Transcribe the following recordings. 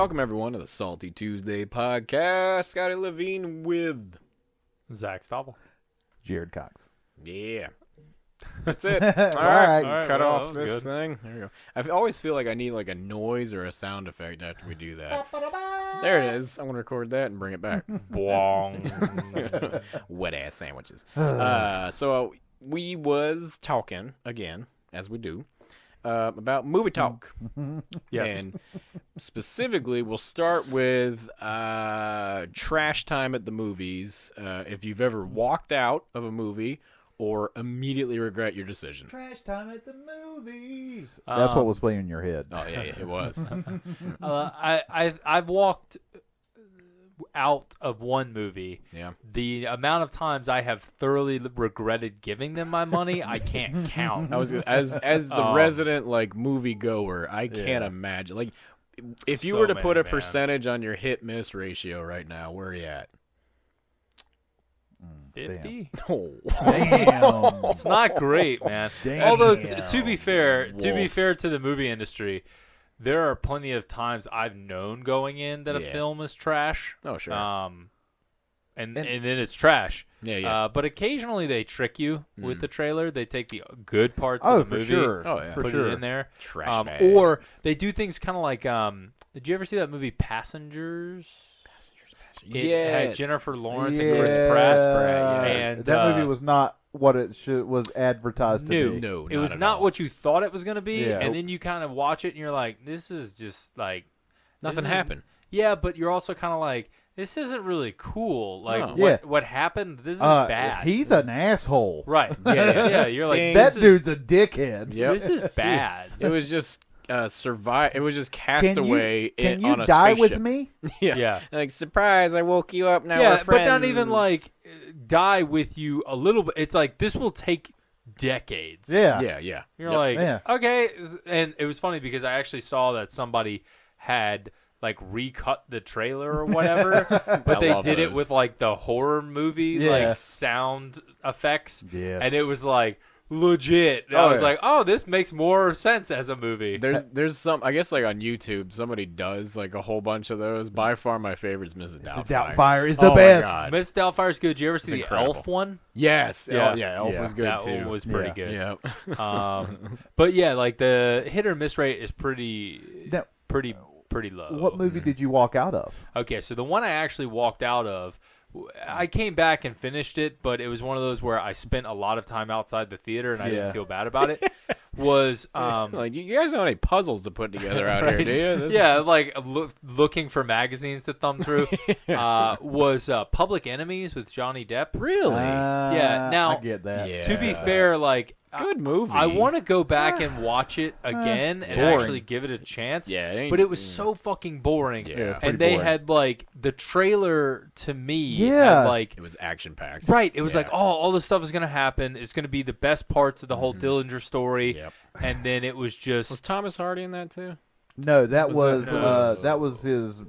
Welcome, everyone, to the Salty Tuesday podcast. Scotty Levine with Zach Stoppel. Jared Cox. Yeah. That's it. All right. right. Cut well, off that was this good. thing. There you go. I always feel like I need like a noise or a sound effect after we do that. There it is. I'm going to record that and bring it back. Bwong. Wet-ass sandwiches. So we was talking, again, as we do, about movie talk. Yes. And specifically, we'll start with trash time at the movies. If you've ever walked out of a movie or immediately regret your decision. Trash time at the movies. That's what was playing in your head. Oh, yeah, it was. I've walked out of one movie. Yeah. The amount of times I have thoroughly regretted giving them my money, I can't count. I was as the resident like movie goer, I can't imagine. Like, if you So were to put many, a man. percentage on your hit miss ratio right now, where are you at? 50? Oh, Damn. It's not great, man. Damn. Although to be fair Wolf. to the movie industry, there are plenty of times I've known going in that a Yeah. film is trash. Oh, sure. And then it's trash. Yeah. But occasionally they trick you with the trailer. They take the good parts Oh, of the for movie, sure. Oh, yeah. For put sure. it in there. Trash bags. Or they do things kind of like, did you ever see that movie Passengers? It had Yes. Jennifer Lawrence and Chris Pratt. Pratt, yeah. And that movie was not what it was advertised to be. No, it was at not all. what you thought it was going to be. Yeah. And then you kind of watch it and you're like, this is just like... Nothing this is- happened. Yeah, but you're also kind of like, this isn't really cool. Like, No. Yeah. what happened? This is bad. He's an asshole. Right. Yeah. You're like, Dang. That this dude's a dickhead. Yep. This is bad. It was just survive. It was just Can Castaway you on a die spaceship. with me? Yeah. Yeah. Like, surprise! I woke you up. Now Yeah, we're but friends. not even like die with you a little bit. It's like this will take decades. Yeah. Yeah. You're Yep. like, Yeah. okay. And it was funny because I actually saw that somebody had like recut the trailer or whatever, but I they love did it those. with like the horror movie Yeah. like sound effects. Yes. And it was like legit. Oh, I was yeah. like, oh, this makes more sense as a movie. There's some, I guess, like on YouTube, somebody does like a whole bunch of those. By far, my favorite is Mrs. Mrs. Doubtfire. Doubtfire is the Oh my best. God. Miss Doubtfire's good. Did you ever see the incredible. Elf one? Yes. Yeah. Elf Yeah. was good that too. one was pretty Yeah. good. Yeah. But yeah, like the hit or miss rate is pretty Now, low. what movie did you walk out of? Okay, so the one I actually walked out of, I came back and finished it, but it was one of those where I spent a lot of time outside the theater and I Yeah. didn't feel bad about it. Was like, you guys don't have any puzzles to put together out here, right? do you? This- Yeah, like looking for magazines to thumb through. Was Public Enemies with Johnny Depp. Really? Yeah, now- I get that. Yeah. To be fair, like Good movie. I want to go back and watch it again and boring. actually give it a chance. Yeah, it ain't- but it was so fucking boring. Yeah, it's and pretty they boring. had like the trailer to me. Yeah. had, like It was action packed. right. It was Yeah. like, oh, all this stuff is gonna happen. It's gonna be the best parts of the whole Dillinger story. Yep. And then it was just Was Thomas Hardy in that too? No, that Was was that- that was his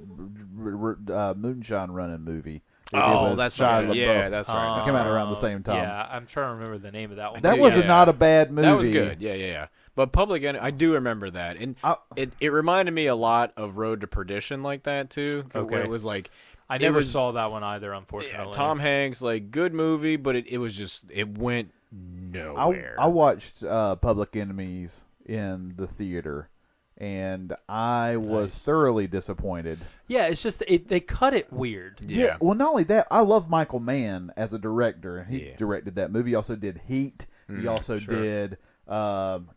moonshine running movie. He did Oh, with that's Shia right. Yeah, LaBeouf. that's right. It came out around the same time. Yeah, I'm trying to remember the name of that one. That Yeah, was yeah. not a bad movie. That was good. Yeah. But Public Enemy, I do remember that, and I- it reminded me a lot of Road to Perdition, like that too. Where Okay. it was like I it never was- saw that one either, unfortunately. Tom Hanks, like good movie, but it was just it went nowhere. I watched Public Enemies in the theater, and I was Nice. thoroughly disappointed. Yeah, it's just they cut it weird. Yeah. Well, not only that, I love Michael Mann as a director, and he Yeah. directed that movie. He also did Heat. He also sure. did.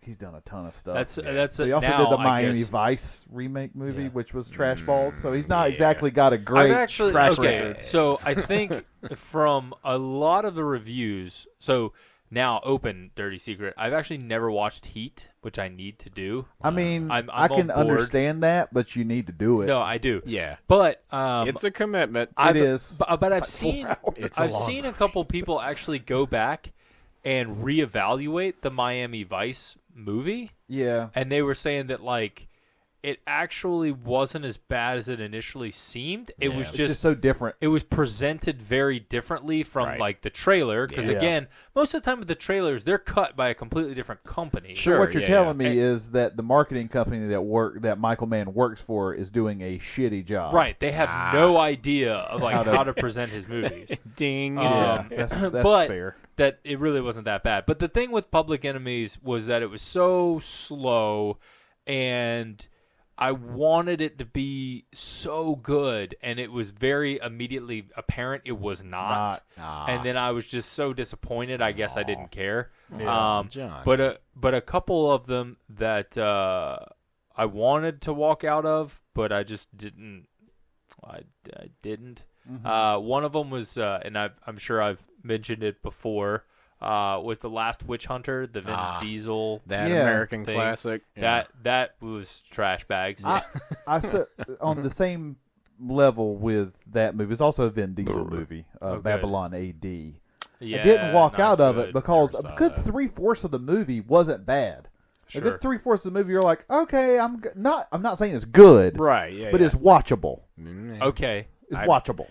He's done a ton of stuff. That's He also now, did the I Miami guess. Vice remake movie, Yeah. which was trash balls. So he's not Yeah. exactly got a great I've actually track okay. record. So I think from a lot of the reviews, so now open dirty secret, I've actually never watched Heat, which I need to do. I mean, I'm I can on board. understand that, but you need to do it. No, I do. Yeah, But it's a commitment. It is. But I've seen It's a I've long seen a couple people actually go back and reevaluate the Miami Vice movie. Yeah. And they were saying that like it actually wasn't as bad as it initially seemed. It was It's just just so different. it was presented very differently from Right. like the trailer because Yeah. again, most of the time with the trailers, they're cut by a completely different company. Sure. So what you're yeah, telling yeah. me is that the marketing company that Michael Mann works for is doing a shitty job. Right, they have no idea of like How how to- to present his movies. Ding. Yeah, Um, that's but fair. that it really wasn't that bad. But the thing with Public Enemies was that it was so slow, and I wanted it to be so good, and it was very immediately apparent it was not. And then I was just so disappointed. I guess I didn't care. Yeah. John. But a couple of them that I wanted to walk out of, but I just didn't. I didn't. One of them was, and I'm sure I've mentioned it before, was The Last Witch Hunter, the Vin Diesel. that Yeah. American thing. classic. Yeah. That was trash bags. I said on the same level with that movie. It's also a Vin Diesel movie, good. Babylon A.D. Yeah, I didn't walk not out of good. it because Never a saw good that. 3/4 of the movie wasn't bad. Sure. A good 3/4 of the movie, you're like, okay, I'm not saying it's good, Right. Yeah. but yeah. it's watchable. Okay. It's I- watchable.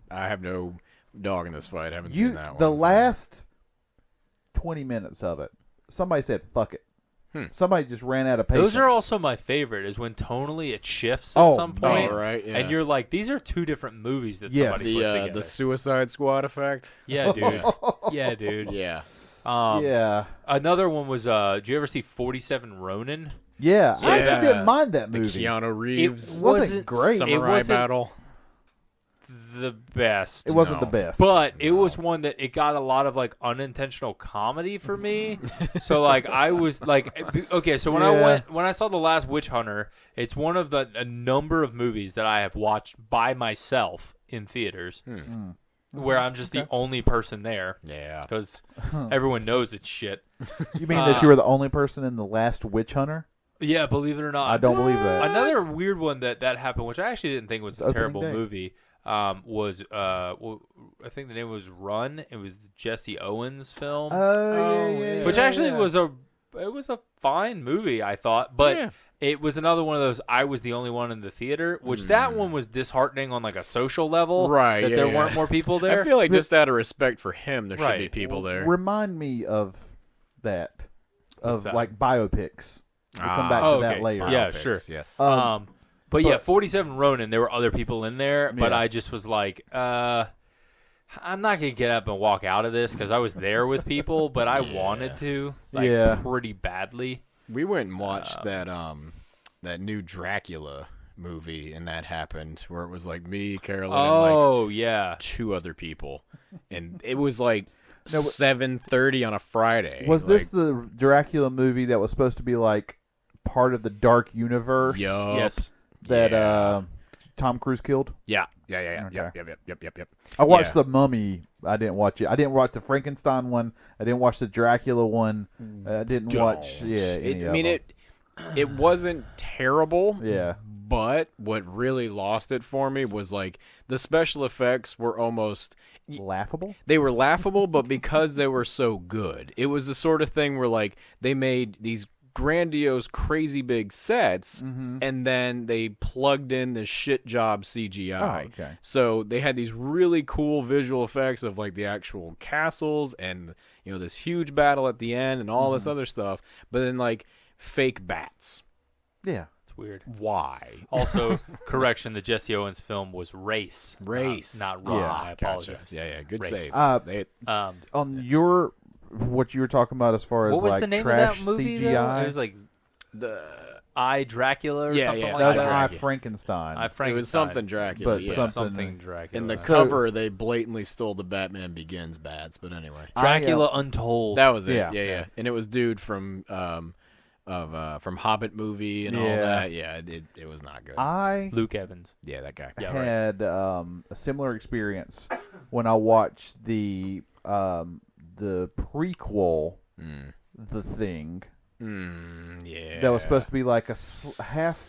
I have no dog in this fight. I haven't You seen that the one. last 20 minutes of it, somebody said, "Fuck it." Somebody just ran out of patience. Those are also my favorite. Is when tonally it shifts at Oh, some man. point, Oh, right, yeah. and you're like, these are two different movies that Yes. somebody put together. the Suicide Squad effect. Yeah, dude. Yeah, dude. Yeah. yeah. Another one was, did you ever see 47 Ronin? Yeah. I Yeah. actually didn't mind that The movie. Keanu Reeves It wasn't great. samurai It wasn't battle. the best. It wasn't No. the best. But it was one that it got a lot of like unintentional comedy for me. So like I was like, okay, so when Yeah. when I saw The Last Witch Hunter, it's one of a number of movies that I have watched by myself in theaters, where I'm just the only person there Yeah. because everyone knows it's shit. You mean that you were the only person in The Last Witch Hunter? Yeah, believe it or not, I don't believe that. Another weird one that happened, which I actually didn't think was a opening terrible day. movie, was well, I think the name was Run. It was Jesse Owens' film, Oh, yeah. which actually was a fine movie, I thought, but Yeah. it was another one of those. I was the only one in the theater, which that one was disheartening on like a social level, Right, That yeah, there yeah. weren't more people there. I feel like just out of respect for him, there should Right. be people there. Remind me of that, What's that? like biopics. We'll come back to Oh, that okay. later. Yeah, Biopics, sure. Yes. But yeah, but- 47 Ronin, there were other people in there, but Yeah. I just was like, I'm not going to get up and walk out of this because I was there with people, but I wanted to, like, Yeah. pretty badly. We went and watched that new Dracula movie, and that happened where it was like me, Carolyn, and Oh, yeah. like 2 other people, and it was like No, but- 7:30 on a Friday. Was like, this the Dracula movie that was supposed to be like part of the dark universe Yup. Yes. that Yeah. Tom Cruise killed? Yeah. Okay. Yep. I watched Yeah. The Mummy. I didn't watch it. I didn't watch the Frankenstein one. I didn't watch the Dracula one. I didn't watch any of them. It wasn't terrible. Yeah. But what really lost it for me was like the special effects were almost Laughable? they were laughable, but because they were so good, it was the sort of thing where like they made these grandiose, crazy big sets, and then they plugged in the shit job CGI. Oh, okay. So they had these really cool visual effects of like the actual castles and this huge battle at the end and all this other stuff, but then like fake bats. Yeah. It's weird. Why? Also, correction, the Jesse Owens film was Race. Race. Not Run. Yeah. I apologize. Gotcha. Yeah, good Race. save. On what you were talking about as far as What was like the name trash of that movie, though? CGI? It was like the I, Dracula or Yeah, something yeah. like that was that. I Dracula. Frankenstein. I, it Frankenstein. was something Dracula, But yeah. something- Dracula. In the So- cover, they blatantly stole the Batman Begins bats, but anyway, Dracula Untold. that was it. Yeah. Yeah. And it was dude from Hobbit movie and all Yeah. that. Yeah, it was not good. I Luke Evans. Yeah, that guy. Yeah, right. had a similar experience when I watched the prequel, The Thing, Yeah. That was supposed to be like a half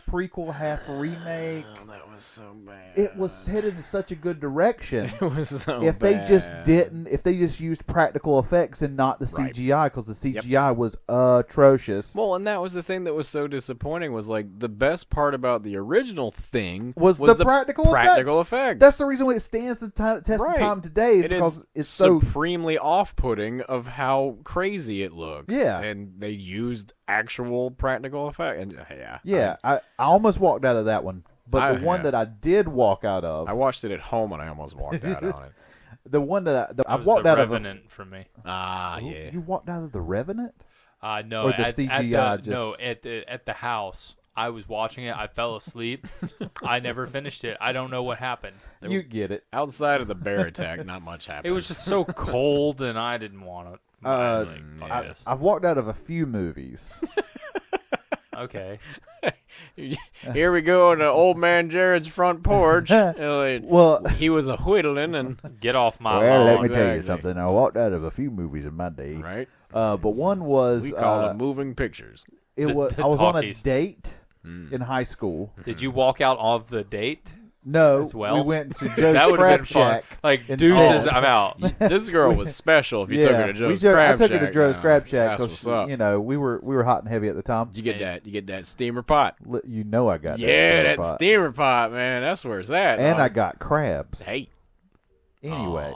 prequel, half remake. Oh, that was so bad. It was headed in such a good direction. It was so if bad. If they just used practical effects and not the CGI, because the CGI was atrocious. Well, and that was the thing that was so disappointing, was like the best part about the original thing was the practical effects. That's the reason why it stands the test of time today, is because it's so supremely off-putting of how crazy it looks. Yeah. And they used actual practical effects. And I almost walked out of that one. But the one that I did walk out of, I watched it at home and I almost walked out on it. The one that I was walked the out Revenant of for me. Yeah. You walked out of the Revenant? No, or the CGI. No, at the house. I was watching it. I fell asleep. I never finished it. I don't know what happened. You get it. Outside of the bear attack, not much happened. It was just so cold, and I didn't want it. I've walked out of a few movies. Okay. Here we go on old man Jared's front porch. Well, he was a whittling and get off my lawn. lawn. Let me tell you something. I walked out of a few movies in my day. Right. But one was we call them moving pictures. I was on a date in high school. Did you walk out of the date? No, as well? We went to Joe's that would Crab have been Shack. Fun. Like deuces, I'm out. This girl was special. If you took her to Joe's Crab Shack, I took her to Joe's Crab Shack because we were hot and heavy at the time. You get that steamer pot. You know I got that steamer pot, man. That's where it's at. And I got crabs. Hey. Anyway,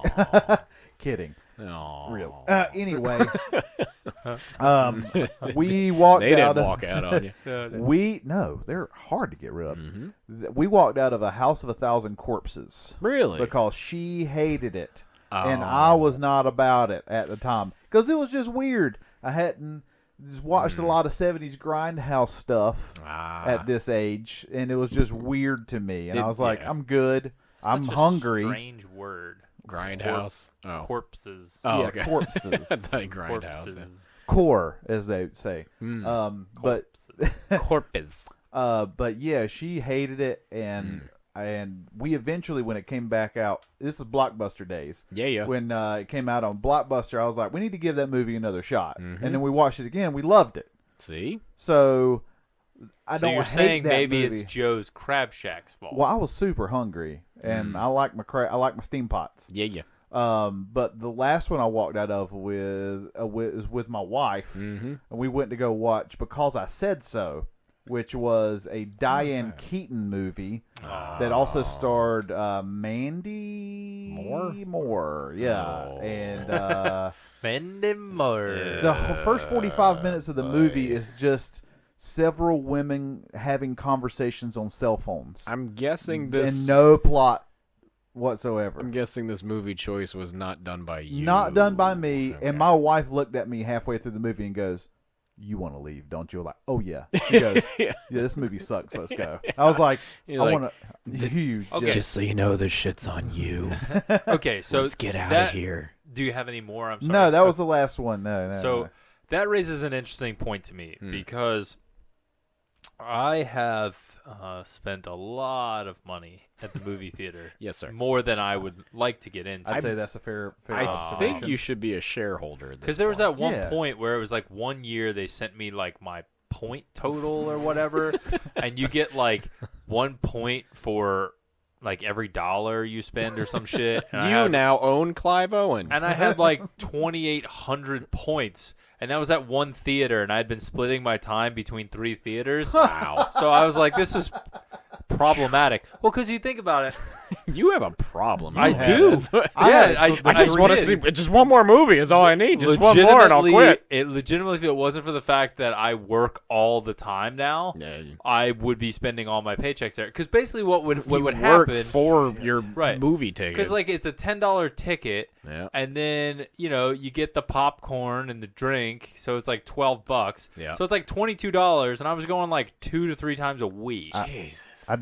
kidding. Aww. Real. Anyway, we walked they out. Didn't walk out on you. No, they're hard to get rid of. Mm-hmm. We walked out of a House of 1,000 Corpses. Really? Because she hated it, and I was not about it at the time because it was just weird. I hadn't just watched a lot of 70s grindhouse stuff at this age, and it was just weird to me. And I was like, I'm good. I'm hungry. Strange word. Grindhouse. Corpses. Oh, yeah, okay. Corpses. Grindhouse. Core, as they say. But corpses. But yeah, she hated it, and we eventually, when it came back out, this is Blockbuster days. Yeah. When it came out on Blockbuster, I was like, we need to give that movie another shot. And then we watched it again. We loved it. See? So So you're saying maybe movie. it's Joe's Crab Shack's fault. Well, I was super hungry, and I like my steam pots. Yeah. But the last one I walked out of was with my wife, and we went to go watch Because I Said So, which was a Diane Keaton movie that also starred Mandy Moore. Yeah, and Mandy Moore. The first 45 minutes of the movie is just several women having conversations on cell phones. I'm guessing this... And no plot whatsoever. I'm guessing this movie choice was not done by you. Not done by me. Okay. And my wife looked at me halfway through the movie and goes, "You want to leave, don't you?" I'm like, "Oh, yeah." She goes, yeah, this movie sucks. Let's go. I was like, I want to... Okay. Just so you know, this shit's on you. Okay, so... Let's get out of here. Do you have any more? I'm sorry. No, that was the last one. No. That raises an interesting point to me because I have spent a lot of money at the movie theater. Yes, sir. More than I would like to get into. I'd say that's a fair I think you should be a shareholder. Because there was that one point where it was like 1 year they sent me like my point total or whatever, and you get like 1 point for like every dollar you spend or some shit. And now own Clive Owen. And I had like 2,800 points. And that was at one theater, and I had been splitting my time between 3 theaters. Wow. So I was like, this is problematic. Well, because you think about it. You have a problem. I do. I just want to see. Just one more movie is all I need. Just one more and I'll quit. Legitimately, if it wasn't for the fact that I work all the time now, I would be spending all my paychecks there. Because basically what would happen for your movie ticket. Because like it's a $10 ticket, and then you get the popcorn and the drink, so it's like $12. Yeah. So it's like $22, and I was going like 2 to 3 times a week. Jesus. I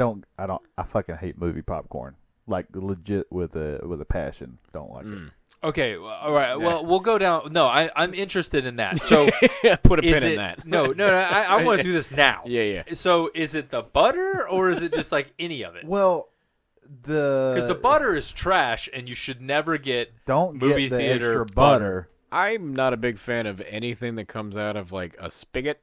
fucking hate movie popcorn. Like legit with a passion. Don't like it. Okay, all right. Well, we'll go down. No, I'm interested in that. So put a pin in that. No. I want to do this now. Yeah. So is it the butter or is it just like any of it? Well, because the butter is trash and you should never get don't movie get the theater extra butter. I'm not a big fan of anything that comes out of like a spigot.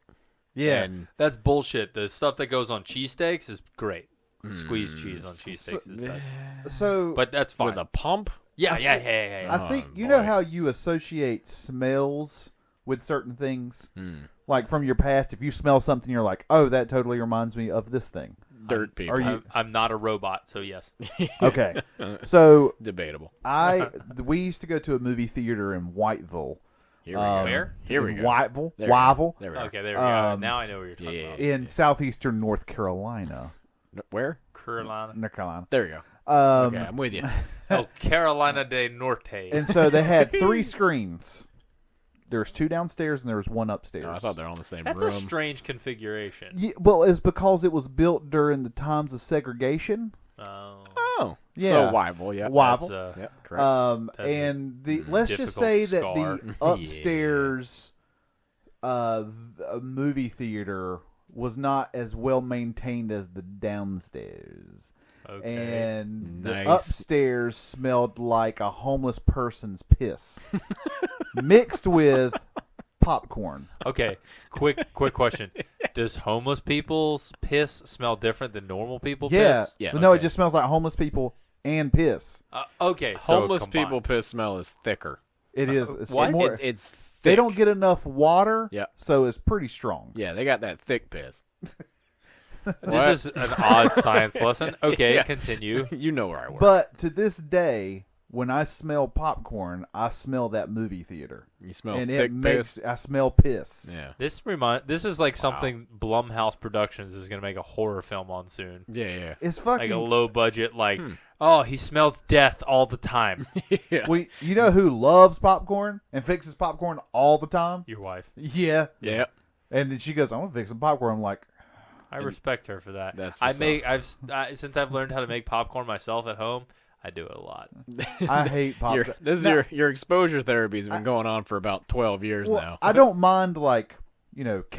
Yeah. And That's bullshit. The stuff that goes on cheesesteaks is great. Squeezed cheese on cheesesteaks is best. So, But that's fine. with a pump. yeah. I think you boy. know how you associate smells with certain things, like from your past. If you smell something, you're like, "Oh, that totally reminds me of this thing." Dirt people. Are you I'm not a robot, so yes. okay? So Debatable. we used to go to a movie theater in Whiteville. Here we go. Where? Here we in go. Whiteville, There we go. Wyville, There we go. Okay, there we go. Now I know what you're talking yeah. about. in southeastern North Carolina. Where? Carolina. North Carolina. There we go. Um, Okay, I'm with you. Oh, Carolina del Norte. And so they had 3 screens. There's 2 downstairs and there was 1 upstairs. Oh, I thought they're all in the same That's room. a strange configuration. Yeah, well, it's because it was built during the times of segregation. Oh. Yeah. So Wyville, yeah. Wyville. That's, Yep, correct. That's a And let's just difficult say that scar. the upstairs movie theater was not as well maintained as the downstairs. okay. And the Nice. upstairs smelled like a homeless person's piss mixed with popcorn. Okay, quick question. Does homeless people's piss smell different than normal people Yeah. piss? Yes. No, it Okay. just smells like homeless people and piss. Okay, so Homeless combined. people piss smell is thicker. It is. It's what? more- It's they thick. don't get enough water, Yeah. so it's pretty strong. Yeah, they got that thick piss. This is an odd science lesson. Okay, Yeah. continue. You know where I work. But to this day, when I smell popcorn, I smell that movie theater, You smell and thick it makes piss. I smell piss. Yeah. This is like something Blumhouse Productions is going to make a horror film on soon. Yeah, It's Like fucking. a low budget, oh, he smells death all the time. yeah. yeah. You know who loves popcorn and fixes popcorn all the time? Your wife. Yeah. Yeah. And then she goes, "I'm gonna fix some popcorn." I'm like, I respect her for that. That's I what's make. Since I've learned how to make popcorn myself at home, I do it a lot. I hate popcorn. Your exposure therapy has been going on for about 12 years Well, now. I don't mind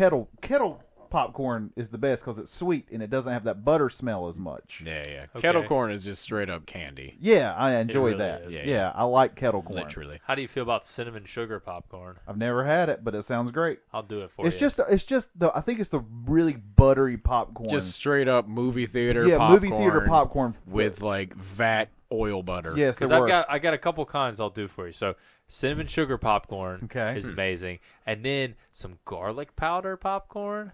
kettle popcorn is the best because it's sweet and it doesn't have that butter smell as much. Yeah. Okay. Kettle corn is just straight up candy. Yeah, I enjoy really that. is. Yeah, I like kettle corn. Literally. How do you feel about cinnamon sugar popcorn? I've never had it, but it sounds great. I'll do it for It's you. just I think it's the really buttery popcorn. Just straight up movie theater yeah, popcorn movie theater popcorn with like vat oil butter. yes, the Because worst. I got a couple kinds I'll do for you. So cinnamon sugar popcorn Okay. is amazing, and then some garlic powder popcorn.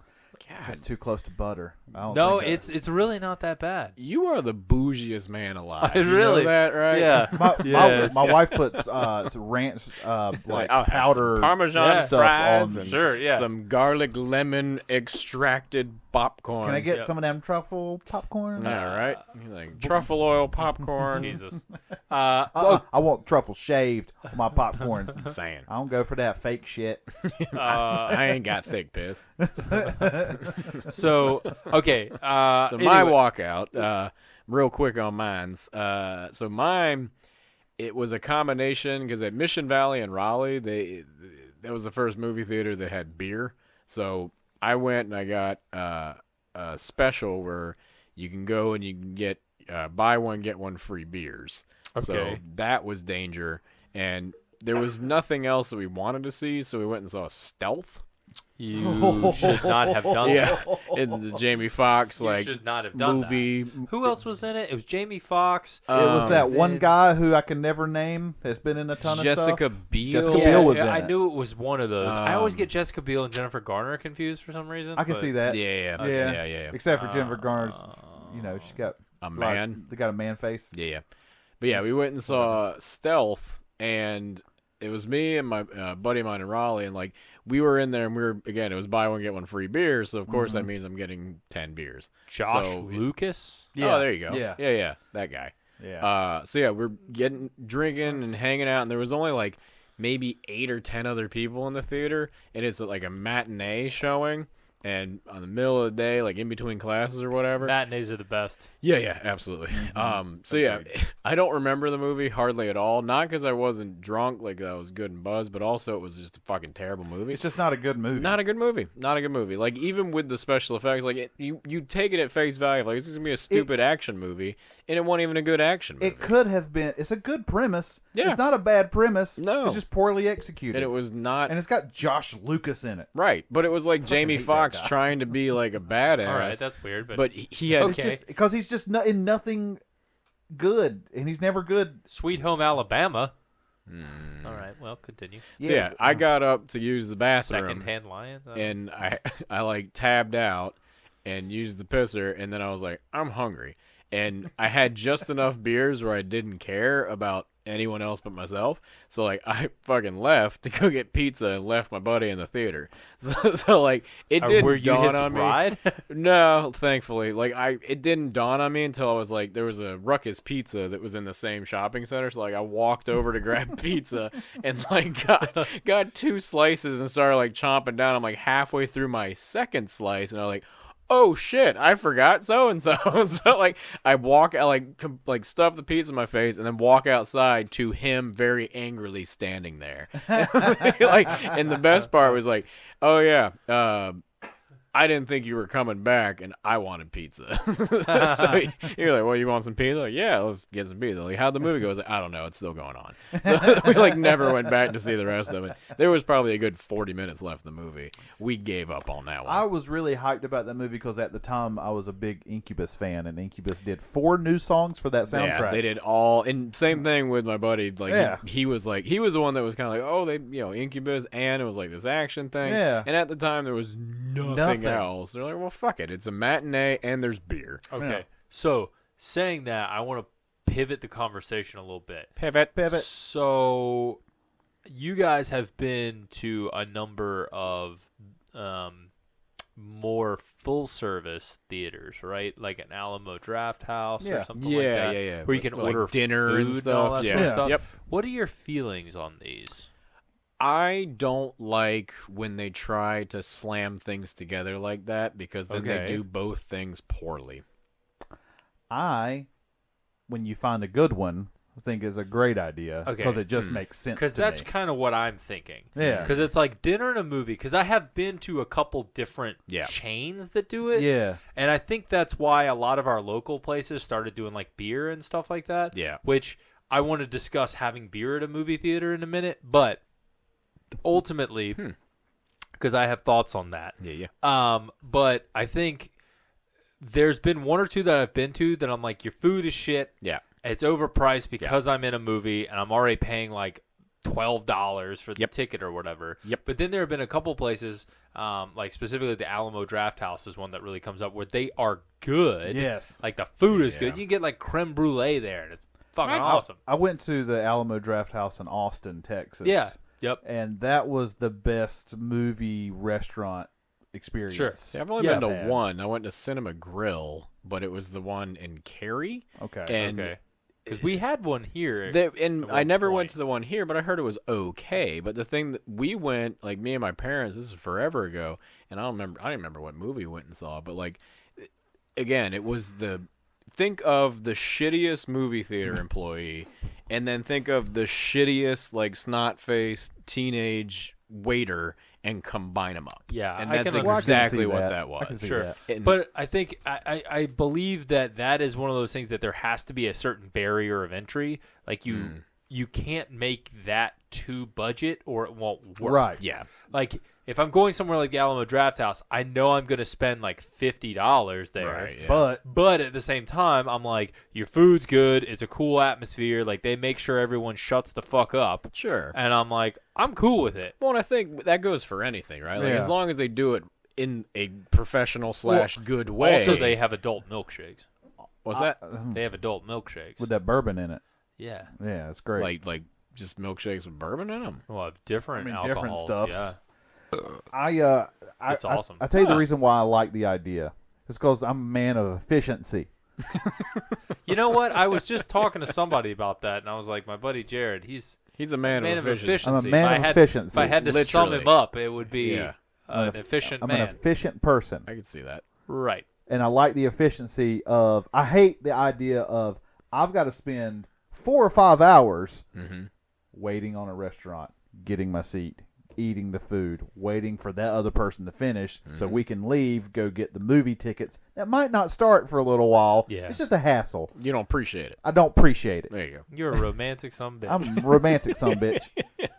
That's too close to butter. I don't No, think it's really not that bad. You are the bougiest man alive. I You know really- that, right? Yeah. my wife puts ranch like I'll have powder some Parmesan Yeah. stuff fries on. and Sure, yeah. some garlic lemon extracted popcorn. Can I get Yep. some of them truffle popcorn? All right. You're like truffle oil popcorn. Jesus. I want truffle shaved on my popcorns. Saying. I don't go for that fake shit. I ain't got thick piss. So okay. So my Anyway. walkout, real quick on mine's. So mine, it was a combination because at Mission Valley and Raleigh, that was the first movie theater that had beer. So I went and I got a special where you can go and you can get buy one get one free beers. So Okay. that was danger, and there was nothing else that we wanted to see, so we went and saw Stealth. You should not have done Yeah, that. in the Jamie Foxx You like should not have done movie. that. Who else was in it? It was Jamie Foxx. It was that one then- guy who I can never name that's been in a ton of Jessica stuff. Biel. Jessica Biel was in I it. knew it was one of those. I always Um, get Jessica Biel and Jennifer Garner confused for some reason. I can but- see that. Yeah. Except for Jennifer Garner's, she's got A man. They got a man face. Yeah. But yeah, we went and saw Stealth, and it was me and my buddy of mine in Raleigh, and like we were in there, and it was buy one get one free beer, so of course that means I'm getting 10 beers. Josh So- Lucas. Oh, there you go. Yeah. Yeah, that guy. Yeah. So yeah, we're drinking and hanging out, and there was only like maybe 8 or 10 other people in the theater, and it's like a matinee showing, and on the middle of the day, like in between classes or whatever. Matinees are the best. Yeah, absolutely. So yeah, I don't remember the movie hardly at all. Not because I wasn't drunk, like I was good and buzzed, but also it was just a fucking terrible movie. It's just not a good movie. Not a good movie. Not a good movie. Like even with the special effects, like you take it at face value, like this is gonna be a stupid action movie, And it wasn't even a good action movie. It could have been. It's a good premise. Yeah. It's not a bad premise. No. It's just poorly executed. And it was not... And it's got Josh Lucas in it. Right, but it was like Jamie hate that Foxx guy. trying to be like a badass. All right, that's weird. But he had... Okay. Because he's just in nothing good. And he's never good. Sweet Home Alabama. All right, well, continue. So yeah, I got up to use the bathroom. Secondhand Lions. And I like tabbed out and used the pisser, and then I was like, I'm hungry. And I had just enough beers where I didn't care about anyone else but myself. So like I fucking left to go get pizza and left my buddy in the theater. So like it didn't were you dawn his on ride? me. No, thankfully. Like it didn't dawn on me until I was like, there was a Ruckus Pizza that was in the same shopping center. So like I walked over to grab pizza and like got 2 slices and started like chomping down. I'm like halfway through my second slice and I was like, oh shit, I forgot so and so. So like I stuff the pizza in my face and then walk outside to him very angrily standing there. Like, and the best part was like, oh yeah, I didn't think you were coming back, and I wanted pizza. So you're like, well, you want some pizza? Like, yeah, let's get some pizza. Like, how'd the movie go? I was like, I don't know. It's still going on. So we like never went back to see the rest of it. There was probably a good 40 minutes left in the movie. We gave up on that one. I was really hyped about that movie because at the time I was a big Incubus fan, and Incubus did 4 new songs for that soundtrack. Yeah, they did all, and same thing with my buddy. Like, Yeah. he was the one that was kind of like, oh, Incubus, and it was like this action thing. Yeah. And at the time there was nothing else. They're like, well, fuck it. It's a matinee and there's beer. Okay, Yeah. so saying that, I want to pivot the conversation a little bit. Pivot. So, you guys have been to a number of more full-service theaters, right? Like an Alamo Draft House or something like that. Yeah. Where you can Like order dinner food and and stuff. all that sort of Yeah. stuff. Yep. What are your feelings on these? I don't like when they try to slam things together like that because then they do both things poorly. When you find a good one, I think is a great idea Okay. because it just makes sense to Because that's me. kind of what I'm thinking. Yeah. Because it's like dinner and a movie. Because I have been to a couple different Yeah. chains that do it. Yeah. And I think that's why a lot of our local places started doing like beer and stuff like that. Yeah. Which I want to discuss having beer at a movie theater in a minute. But ultimately, because I have thoughts on that. Yeah. But I think there's been 1 or 2 that I've been to that I'm like, your food is shit. Yeah. It's overpriced because I'm in a movie and I'm already paying like $12 for the ticket or whatever. Yep. But then there have been a couple places, like specifically the Alamo Draft House is one that really comes up where they are good. Yes. Like the food is Yeah. good. You can get like creme brulee there and it's fucking awesome. I went to the Alamo Draft House in Austin, Texas. Yeah. Yep. And that was the best movie restaurant experience. Sure. See, I've only been to one. I went to Cinema Grill, but it was the one in Cary. Okay. And Okay. Because we had one here. and at I one never point. went to the one here, but I heard it was okay. But the thing that we went, like me and my parents, this is forever ago, and I didn't remember what movie we went and saw, but like, again, it was think of the shittiest movie theater employee, and then think of the shittiest like snot-faced teenage waiter, and combine them up. Yeah, and I that's can exactly see what that. that I was. can see Sure. that. And- But I think I believe that is one of those things that there has to be a certain barrier of entry. Like you can't make that too budget or it won't work. Right. Yeah. Like if I'm going somewhere like the Alamo Draft House, I know I'm going to spend like $50 there. Right. Yeah. But At the same time, I'm like, your food's good. It's a cool atmosphere. Like they make sure everyone shuts the fuck up. Sure. And I'm like, I'm cool with it. Well, and I think that goes for anything, right? Like Yeah. as long as they do it in a professional / good way. Also, they have adult milkshakes. What's that? They have adult milkshakes. with that bourbon in it. Yeah. Yeah, it's great. Like just milkshakes with bourbon in them. Well, different I mean, different alcohols. stuffs. Yeah. I It's awesome. I tell you the reason why I like the idea. It's because I'm a man of efficiency. You know what? I was just talking to somebody about that, and I was like, my buddy Jared, he's He's a man, of efficiency. I'm a man of efficiency. If I had to sum Literally. him up, it would be Yeah. an efficient I'm man. an efficient person. I can see that. Right. And I like the efficiency of. I hate the idea of I've got to spend 4 or 5 hours Mm-hmm. waiting on a restaurant, getting my seat, eating the food, waiting for that other person to finish so we can leave, go get the movie tickets. That might not start for a little while. Yeah. It's just a hassle. You don't appreciate it. I don't appreciate it. There you go. You're a romantic son of a bitch. I'm a romantic son of a bitch.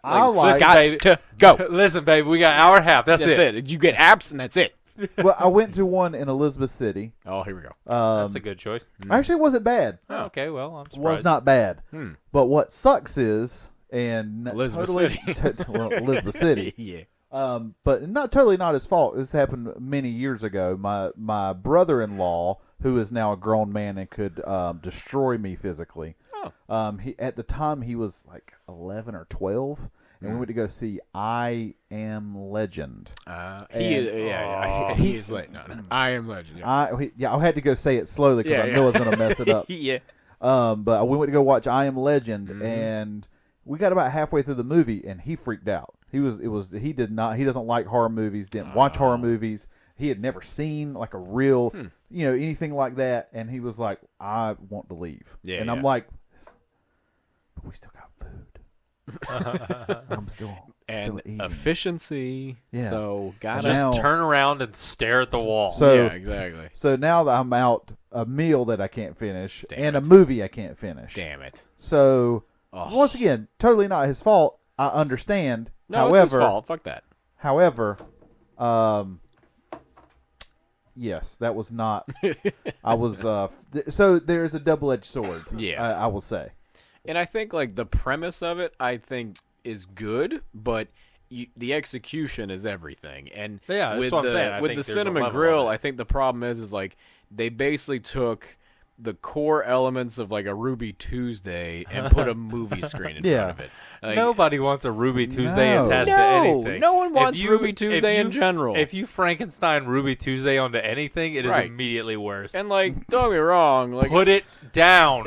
I listen, like. baby. To go. Listen, baby, we got hour and a half. That's it. You get apps and that's it. Well, I went to one in Elizabeth City. Oh, here we go. That's a good choice. Actually, it wasn't bad. Oh, okay, well, I'm It surprised. was not bad. But what sucks is, and Elizabeth totally, City. well, Elizabeth City. Yeah. But not his fault. This happened many years ago. My brother-in-law, who is now a grown man and could destroy me physically. He at the time he was like 11 or 12, and we went to go see I Am Legend. He is like no. I Am Legend. Yeah. I had to go say it slowly because I know I was going to mess it up. Yeah. But we went to go watch I Am Legend, and we got about halfway through the movie, and he freaked out. He doesn't like horror movies, didn't watch horror movies. He had never seen like a real, anything like that, and he was like, I want to leave. Yeah, and I'm like, but we still got food. I'm still eating. Efficiency. Yeah. So gotta Just turn around and stare at the wall. So yeah, exactly. So now that I'm out a meal that I can't finish Damn a it. movie I can't finish. Damn it. So once again, totally not his fault. I understand. No, however, it's his fault. Fuck that. However, yes, that was not. I was. So there's a double-edged sword. Yes. I will say. And I think like the premise of it, I think is good, but the execution is everything. And Yeah, that's with what I'm the, saying. I with think the there's a Cinema level Grill, of it. I think the problem is like they basically took the core elements of like a Ruby Tuesday and put a movie screen in front of it. Like, Nobody wants a Ruby Tuesday No. attached to No, anything. no one wants If Ruby Tuesday in general. If you Frankenstein Ruby Tuesday onto anything, it is Right. immediately worse. and like, don't get me wrong, like Put it down.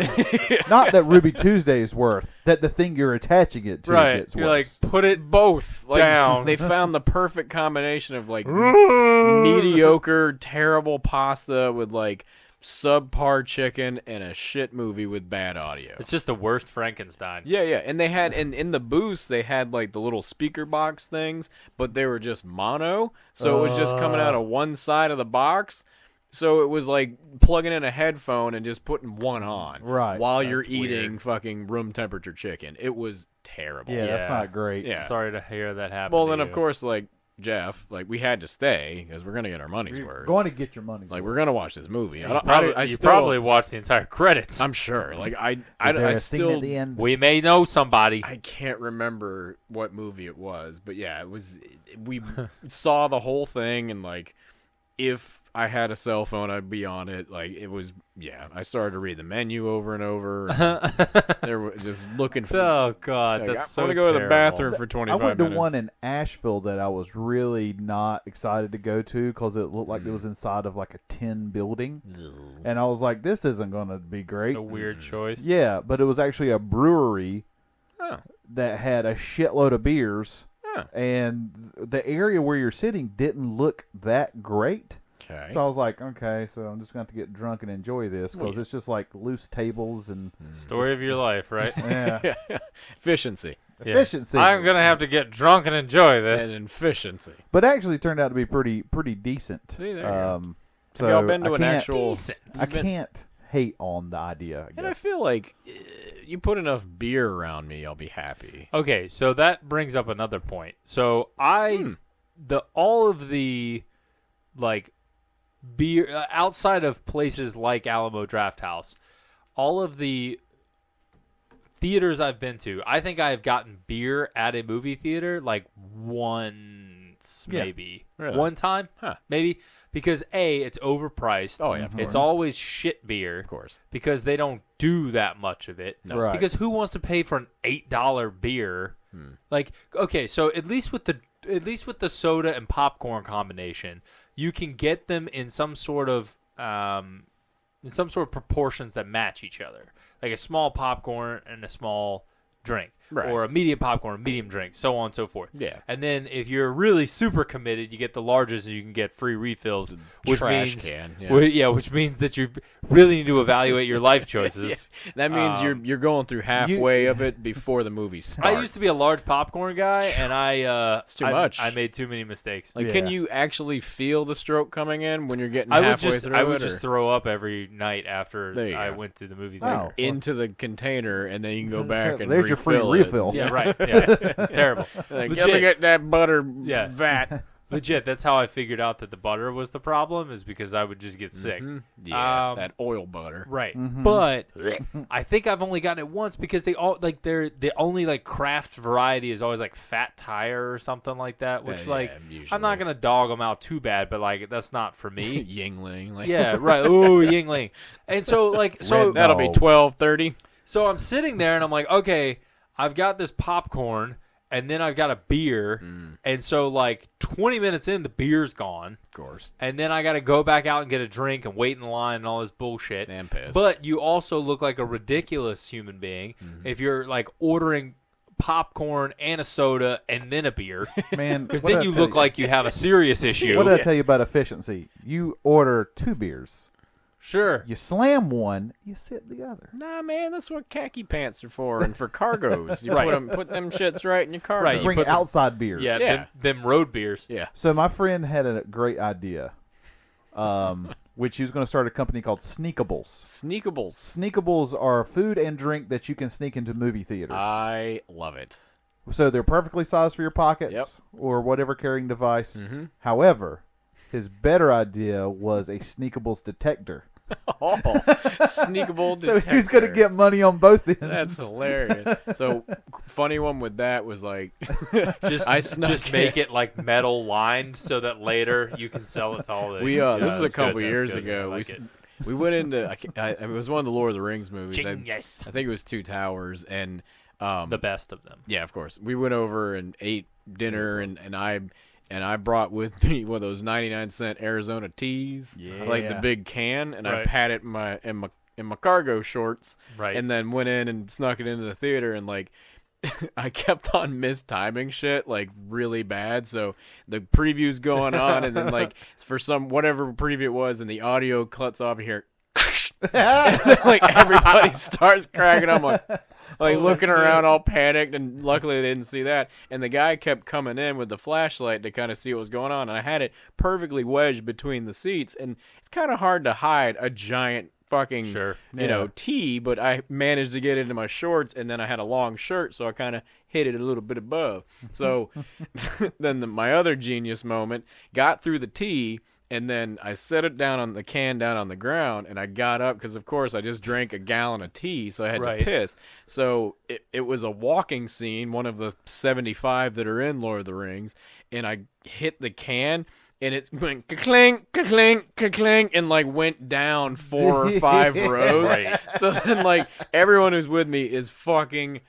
Not that Ruby Tuesday's worth. That the thing you're attaching it to Right. gets You're worse. like, put it both like, down. They found the perfect combination of like mediocre, terrible pasta with like subpar chicken and a shit movie with bad audio. It's just the worst Frankenstein. Yeah, and they had in the booths they had like the little speaker box things, but they were just mono, so it was just coming out of one side of the box. So it was like plugging in a headphone and just putting one on, Right. while you're That's eating weird. fucking room temperature chicken. It was terrible. yeah, that's Yeah. not great. Yeah. Sorry to hear that happen. Well, to then you. of course, like Jeff, like we had to stay because we're gonna get our money's You're worth. going to get your money's Like worth. we're gonna watch this movie. I You still, probably watched the entire credits. I'm sure. Like Is there I a scene still at the end? We may know somebody. I can't remember what movie it was, but yeah, it was. We saw the whole thing, and like, if I had a cell phone, I'd be on it. Like it was. Yeah, I started to read the menu over and over. And they were just looking for. Oh God, like, that's I so want to go to the terrible. bathroom for 25 I went to minutes. one in Asheville that I was really not excited to go to because it looked like it was inside of like a tin building, and I was like, "This isn't going to be great." A weird choice. Yeah, but it was actually a brewery Oh. that had a shitload of beers, Huh. and the area where you're sitting didn't look that great. Okay. So I was like, okay, so I'm just going to have to get drunk and enjoy this because Well, it's just like loose tables and Story of your life, right? yeah, Efficiency Yeah. efficiency. I'm gonna have to get drunk and enjoy this. and efficiency. But actually turned out to be pretty decent. See, there you go. So Have y'all been to I an can't- actual? Decent. I can't hate on the idea. I And I guess. feel like you put enough beer around me, I'll be happy. Okay, so that brings up another point. So all of the like beer outside of places like Alamo Drafthouse, all of the theaters I've been to, I think I've gotten beer at a movie theater like once, Yeah. maybe Really? one time, Huh. maybe because it's overpriced. Oh, yeah, of it's course. always shit beer. Of course. Because they don't do that much of it. No. Right. Because who wants to pay for an $8 beer? Like, okay, so at least with the soda and popcorn combination, you can get them in some sort of proportions that match each other, like a small popcorn and a small drink. Right. or a medium popcorn, a medium drink, so on and so forth. Yeah. And then if you're really super committed, you get the largest and you can get free refills, which Trash means can. which means that you really need to evaluate your life choices. That means you're going through halfway of it before the movie starts. I used to be a large popcorn guy, and it's too much. I made too many mistakes. Like, can you actually feel the stroke coming in when you're getting I halfway would through I it? would just throw up every night after I go. went to the movie Oh. theater. into the container, and then you can go back and There's your free refill it. refill. Yeah, right. Yeah, it's terrible. Like, Legit. let me get that butter Yeah. vat. Legit, that's how I figured out that the butter was the problem, is because I would just get sick. Yeah, that oil butter. Right. But I think I've only gotten it once because they all like the only like craft variety is always like Fat Tire or something like that, which usually. I'm not gonna dog them out too bad, but like that's not for me. Yingling. Like, Yeah, right. Ooh, Yingling. And so like that'll be $12.30. So I'm sitting there and I'm like, okay, I've got this popcorn and then I've got a beer. And so like 20 minutes in, the beer's gone. Of course. And then I got to go back out and get a drink and wait in line and all this bullshit. And piss. But you also look like a ridiculous human being if you're like ordering popcorn and a soda and then a beer. Man, Because what then did I you tell look like you have a serious issue. What did I tell you about efficiency? You order 2 beers. Sure. You slam one, you sip the other. Nah, man, that's what khaki pants are for, and for cargos. You Right. put them shits right in your cargo. Right, you Bring put some- outside beers. Yeah, Yeah. Them road beers. Yeah. So my friend had a great idea, which he was going to start a company called Sneakables. Sneakables. Sneakables are food and drink that you can sneak into movie theaters. I love it. So they're perfectly sized for your pockets Yep. or whatever carrying device. However, his better idea was a Sneakables detector. Oh, sneakable So detector. he's going to get money on both ends. That's hilarious. So, funny one with that was like, Just make it like metal lined so that later you can sell it to all the. we Yeah, this is a that's couple good, that's years good. ago. I like it. We went into it was one of the Lord of the Rings movies. Genius. I think it was Two Towers, and The best of them. yeah, of course. We went over and ate dinner, and I brought with me one of those 99-cent Arizona teas, like the big can, and I Right. pat it in my cargo shorts, Right. and then went in and snuck it into the theater, and like I kept on mistiming shit like really bad. So the preview's going on, and then like for some whatever preview it was, and the audio cuts off here. And then, like everybody starts cracking up, like looking around all panicked, and luckily they didn't see that. And the guy kept coming in with the flashlight to kind of see what was going on. And I had it perfectly wedged between the seats, and it's kind of hard to hide a giant fucking tea, but I managed to get it into my shorts, and then I had a long shirt, so I kind of hit it a little bit above. So then my other genius moment, got through the tea. And then I set it down on the can down on the ground, and I got up because, of course, I just drank a gallon of tea, so I had to piss. So it was a walking scene, one of the 75 that are in Lord of the Rings, and I hit the can, and it went ka-clink, ka-clink, ka-clink, and like went down 4 or 5 rows. Right. So then, like, everyone who's with me is fucking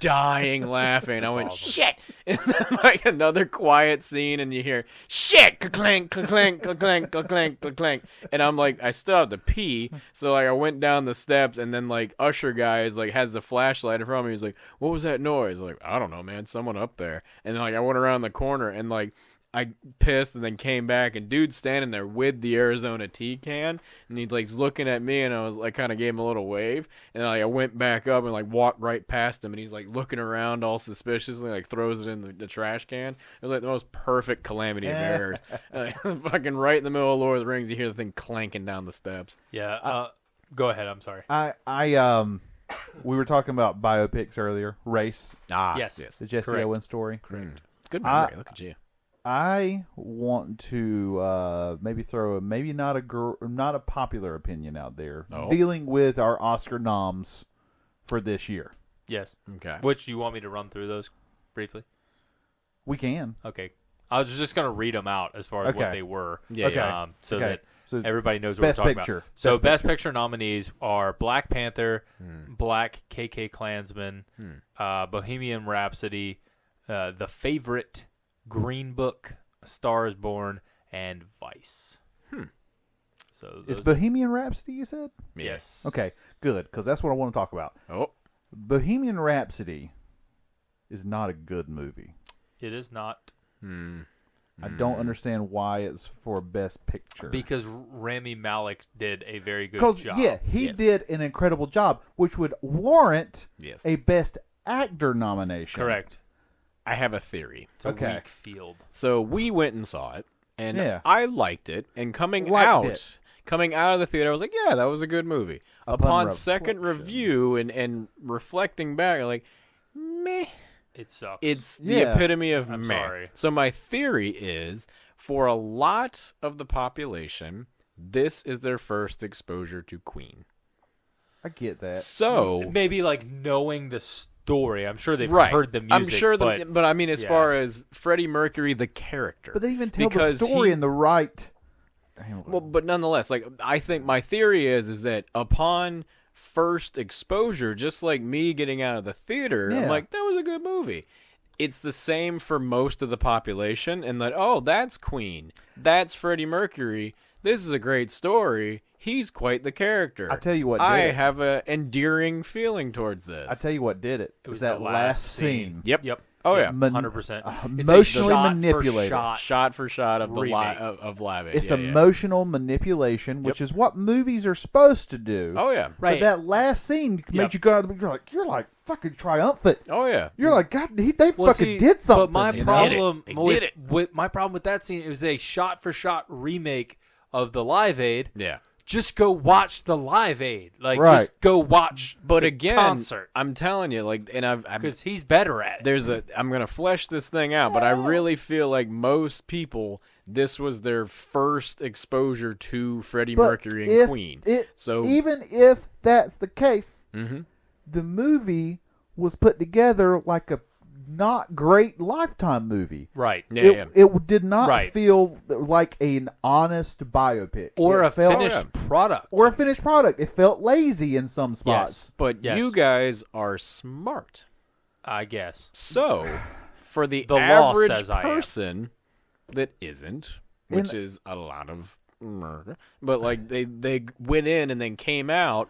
dying laughing. I went, shit! And then, like, another quiet scene, and you hear, shit! Ka-clink, ka-clink, ka-clink, ka-clink, ka-clink. And I'm like, I still have to pee. So, like, I went down the steps, and then, like, usher guy is, like, has the flashlight in front of me. He's like, what was that noise? I'm like, I don't know, man. Someone up there. And, like, I went around the corner, and, like, I pissed and then came back, and dude's standing there with the Arizona tea can, and he's like looking at me, and I was like, kind of gave him a little wave, and like I went back up and like walked right past him, and he's like looking around all suspiciously, like throws it in the trash can. It was like the most perfect calamity of errors. Fucking right in the middle of Lord of the Rings, you hear the thing clanking down the steps. Yeah. Go ahead. I'm sorry. We were talking about biopics earlier. Race. Yes. The Jesse Correct. Owens story. Correct. Good memory. Look at you. I want to maybe throw maybe not a popular opinion out there dealing with our Oscar noms for this year. Yes. Okay. Which you want me to run through those briefly? We can. Okay. I was just going to read them out as far as what they were. Yeah. Okay. So Okay. that So everybody knows what we're Best talking Picture. about. So Best Best Picture nominees are Black Panther, Black KK Klansman, Bohemian Rhapsody, The Favorite, Green Book, A Star is Born, and Vice. So It's those, Bohemian Rhapsody, you said? yes. Okay, good, because that's what I want to talk about. Oh. Bohemian Rhapsody is not a good movie. It is not. I don't understand why it's for Best Picture. Because Rami Malek did a very good job. Yeah, he did an incredible job, which would warrant a Best Actor nomination. Correct. I have a theory. It's a weak field. So we went and saw it, and I liked it. And coming out of the theater, I was like, yeah, that was a good movie. Upon second review and reflecting back, like, meh. It sucks. It's the epitome of I'm meh. sorry. So my theory is, for a lot of the population, this is their first exposure to Queen. I get that. So maybe like knowing the story. I'm sure they've heard the music. I'm sure, but I mean, as far as Freddie Mercury, the character. But they even tell the story in the right. Well, but nonetheless, like I think my theory is that upon first exposure, just like me getting out of the theater, I'm like, that was a good movie. It's the same for most of the population, and that, oh, that's Queen, that's Freddie Mercury, this is a great story, he's quite the character. I tell you what, I have an endearing feeling towards this. I tell you what did it. It was that last scene. Yep. Oh yeah, 100%. Emotionally manipulated, shot for shot of of Live Aid. It's emotional manipulation, which is what movies are supposed to do. Oh yeah, right. But that last scene made you go, you're like fucking triumphant. Oh yeah, you're like, God, they fucking did something. But my problem with my problem with that scene is a shot for shot remake of the Live Aid. Yeah. Just go watch the Live Aid. Like, just go watch the concert. I'm telling you, like, and because he's better at it. I'm going to flesh this thing out, but I really feel like most people, this was their first exposure to Freddie Mercury and Queen. So even if that's the case, the movie was put together like a not great Lifetime movie. Right. It did not feel like an honest biopic. Or a finished product. Or a finished product. It felt lazy in some spots. Yes, but you guys are smart. I guess. So, for the law average says person that isn't, which is a lot of murder, but like they went in and then came out,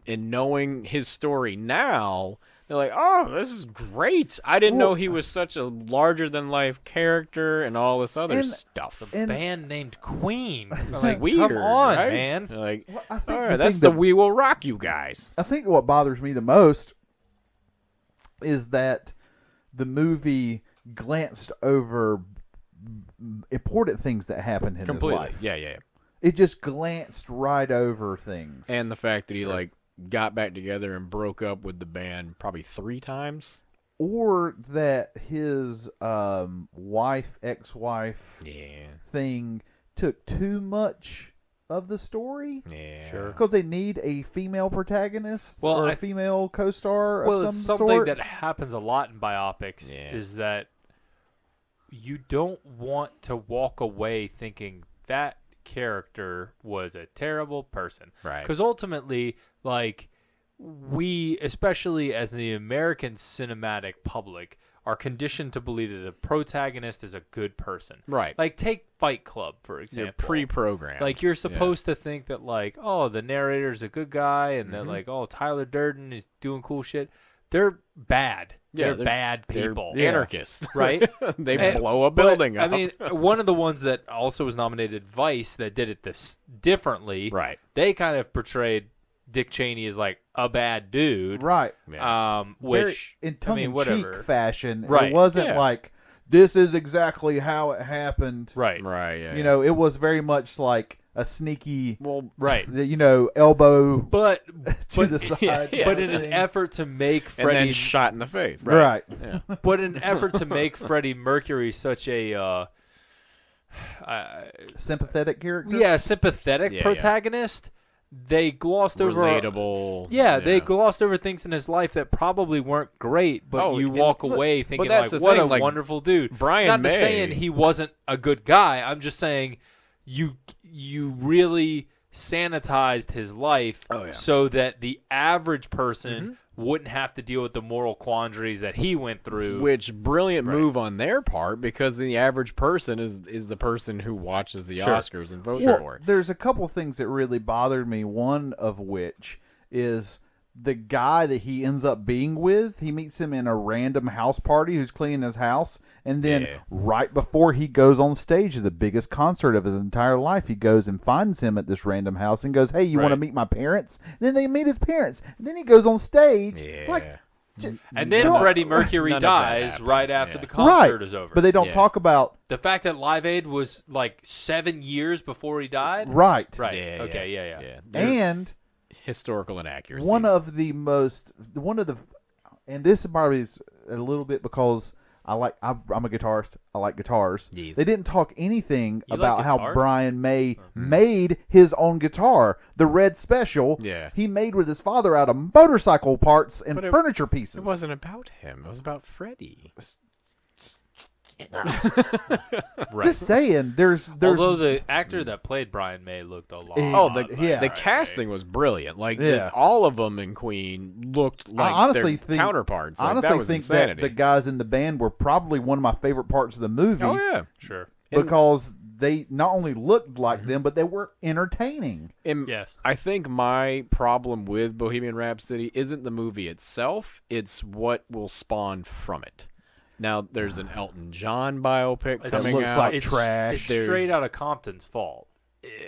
and knowing his story now, they're like, oh, this is great. I didn't know he was such a larger-than-life character and all this other stuff. A band named Queen. Like, weird, come on, right? man. They're like, I think all right, that's the We Will Rock You guys. I think what bothers me the most is that the movie glanced over important things that happened in his life. Yeah. It just glanced right over things. And the fact that he, like, got back together and broke up with the band probably 3 times. Or that his ex-wife thing took too much of the story. Yeah. Sure. Because they need a female protagonist or a female co-star of some it's something sort. that happens a lot in biopics is that you don't want to walk away thinking that character was a terrible person. Right. Because ultimately, like, we, especially as the American cinematic public, are conditioned to believe that the protagonist is a good person. Right. Like, take Fight Club, for example. You're pre-programmed. Like, you're supposed to think that, like, oh, the narrator's a good guy, and that, like, oh, Tyler Durden is doing cool shit. They're bad. They're bad people. They're anarchists. Right? They blow a building up. I mean, one of the ones that also was nominated, Vice, that did it this differently. Right. They kind of portrayed Dick Cheney as like a bad dude. Right. Which, in tongue-in-cheek fashion. Right. It wasn't like, this is exactly how it happened. Right. Yeah, you know, it was very much like a sneaky, elbow to the side. But in an effort to make Freddie... And then shot in the face. Right. Yeah. But in an effort to make Freddie Mercury such a... sympathetic character? Yeah, sympathetic protagonist. They glossed over... Relatable. They glossed over things in his life that probably weren't great, but you walk away thinking, like, what a wonderful dude. Brian May... Not saying he wasn't a good guy. I'm just saying you really sanitized his life so that the average person wouldn't have to deal with the moral quandaries that he went through. Which brilliant move on their part, because the average person is the person who watches the Oscars and votes for it. There's a couple things that really bothered me, one of which is the guy that he ends up being with, he meets him in a random house party who's cleaning his house. And then right before he goes on stage at the biggest concert of his entire life, he goes and finds him at this random house and goes, hey, you want to meet my parents? And then they meet his parents. And then he goes on stage. And then Freddie Mercury dies right after the concert is over. But they don't talk about the fact that Live Aid was like 7 years before he died. Right. Yeah. And historical inaccuracies. And this probably is a little bit because I'm a guitarist. I like guitars. Yes. They didn't talk anything about how Brian May Mm-hmm. made his own guitar, the Red Special. Yeah. He made with his father out of motorcycle parts and furniture pieces. It wasn't about him. It was about Freddie. Just saying, there's although the actor that played Brian May looked a lot. The casting was brilliant. Like all of them in Queen looked like their counterparts. Like, honestly, think insanity. that the guys in the band were probably one of my favorite parts of the movie. Oh yeah, sure. Because they not only looked like them, but they were entertaining. Yes. I think my problem with Bohemian Rhapsody isn't the movie itself; it's what will spawn from it. Now, there's an Elton John biopic coming out. Looks like trash. It's straight out of Compton's fault.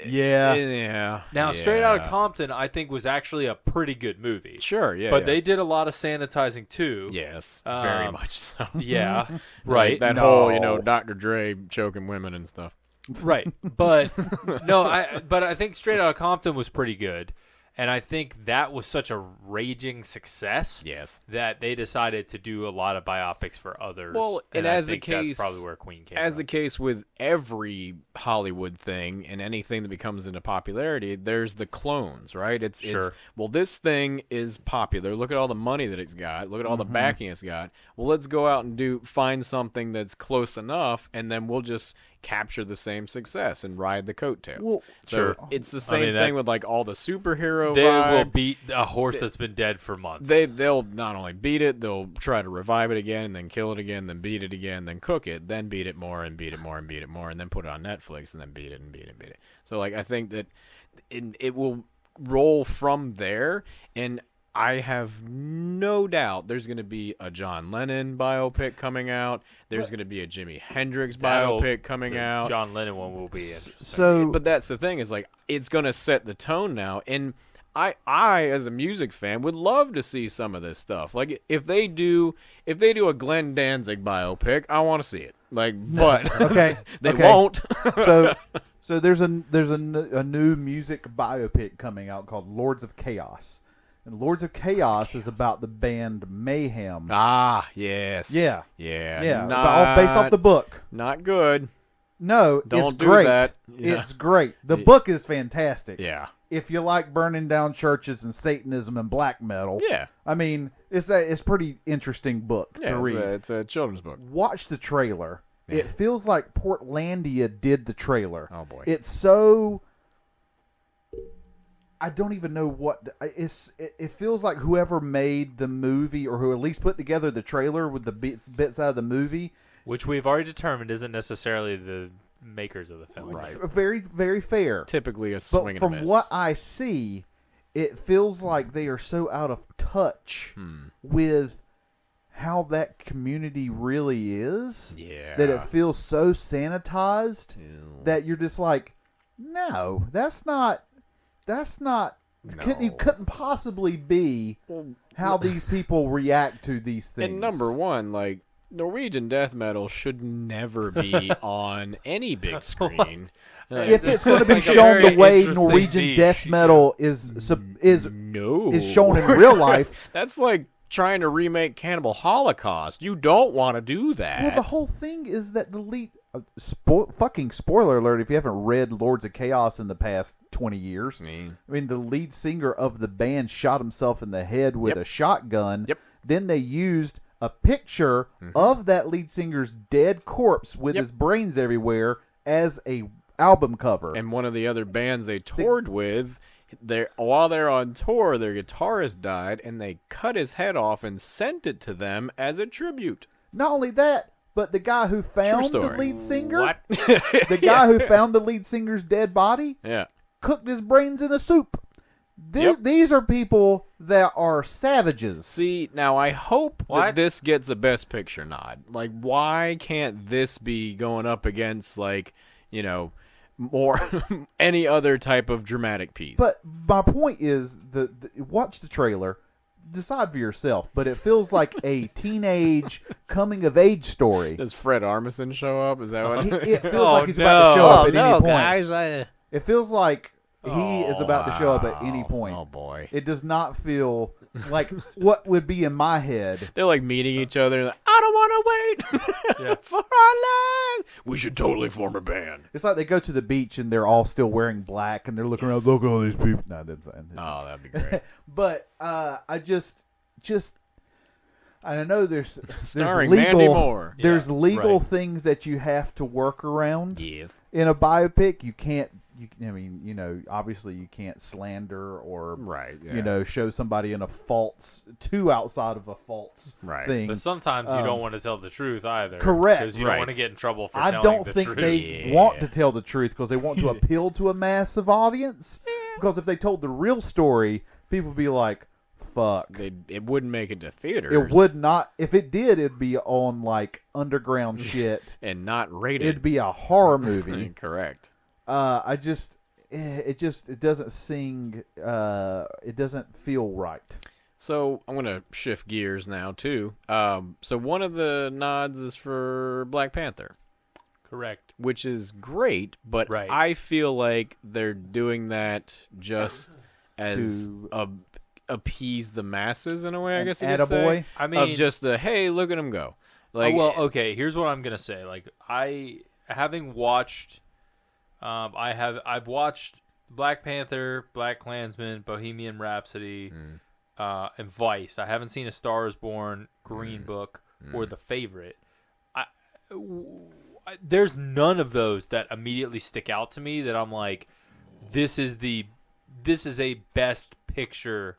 Yeah. Now, Straight Outta Compton, I think, was actually a pretty good movie. Sure, yeah. But they did a lot of sanitizing, too. Yes, very much so. Yeah, right. That whole, Dr. Dre choking women and stuff. Right. But, I think Straight Outta Compton was pretty good. And I think that was such a raging success that they decided to do a lot of biopics for others. Well, and I as think the case, that's probably where Queen came as from. the case with every Hollywood thing and anything that becomes into popularity, there's the clones, right? It's this thing is popular. Look at all the money that it's got. Look at all the backing it's got. Well, let's go out and find something that's close enough, and then we'll just capture the same success and ride the coattails. Well, it's the same thing with like all the superhero They vibe. will beat a horse that's been dead for months. They'll not only beat it, they'll try to revive it again, and then kill it again, then beat it again, then cook it, then beat it more and beat it more and beat it more, and then put it on Netflix, and then beat it and beat it and beat it. So like I think that it will roll from there, and I have no doubt there's going to be a John Lennon biopic coming out. There's going to be a Jimi Hendrix biopic coming out. John Lennon one will be interesting. But that's the thing is like it's going to set the tone now. And I as a music fan would love to see some of this stuff. Like if they do a Glenn Danzig biopic, I want to see it. Like, but they won't. So there's a new music biopic coming out called Lords of Chaos. And Lords of Chaos is about the band Mayhem. Ah, yes. Yeah. Based off the book. Not good. No, Don't it's do great. that. Yeah. It's great. The book is fantastic. Yeah. If you like burning down churches and Satanism and black metal. Yeah. I mean, it's a pretty interesting book to read. It's a children's book. Watch the trailer. Yeah. It feels like Portlandia did the trailer. Oh, boy. It's so... I don't even know what it feels like. Whoever made the movie, or who at least put together the trailer with the bits out of the movie, which we've already determined isn't necessarily the makers of the film, right? Very, very fair. Typically a swing and a miss. From what I see, it feels like they are so out of touch with how that community really is. Yeah, that it feels so sanitized that you're just like, no, that's not. It couldn't possibly be how these people react to these things. And number one, like, Norwegian death metal should never be on any big screen. If it's going to be shown the way Norwegian death metal is shown in real life, that's like trying to remake Cannibal Holocaust. You don't want to do that. Well, the whole thing is that the lead. Fucking spoiler alert if you haven't read Lords of Chaos in the past 20 years. I mean, the lead singer of the band shot himself in the head with a shotgun. Then they used a picture of that lead singer's dead corpse with his brains everywhere as a album cover. And one of the other bands they toured with, while they're on tour, their guitarist died, and they cut his head off and sent it to them as a tribute. Not only that, but the guy who found the lead singer, who found the lead singer's dead body, cooked his brains in a soup. These are people that are savages. See, now I hope that this gets a Best Picture nod. Like, why can't this be going up against, like, you know, more any other type of dramatic piece? But my point is, watch the trailer, decide for yourself. But it feels like a teenage coming-of-age story. Does Fred Armisen show up? Is that what? It feels like he's about to show up at any point. Guys, It feels like he is about to show up at any point. Oh boy! It does not feel like what would be in my head. They're like meeting each other. And like, I don't want to wait for our lives. We should totally form a band. It's like they go to the beach and they're all still wearing black and they're looking around. Look at all these people. No, oh, that'd be great. But I just. I know there's starring legal, Mandy Moore. There's legal things that you have to work around. Yes. In a biopic, you can't. I mean, you know, obviously you can't slander or, you know, show somebody in a false, too outside of a false thing. But sometimes you don't want to tell the truth either. Correct. Because you don't want to get in trouble for telling the truth. I don't think they want to tell the truth because they want to appeal to a massive audience. Because if they told the real story, people would be like, fuck. It wouldn't make it to theaters. It would not. If it did, it'd be on, like, underground shit. And not rated. It'd be a horror movie. Correct. It doesn't sing. It doesn't feel right. So I'm gonna shift gears now too. So one of the nods is for Black Panther. Correct. Which is great, but I feel like they're doing that just as appease the masses in a way. I guess you could say. I mean, of just hey, look at him go. Like, well, okay. Here's what I'm gonna say. Like, having watched. I've watched Black Panther, Black Klansman, Bohemian Rhapsody, and Vice. I haven't seen A Star Is Born, Green Book, or The Favorite. There's none of those that immediately stick out to me that I'm like, this is a Best Picture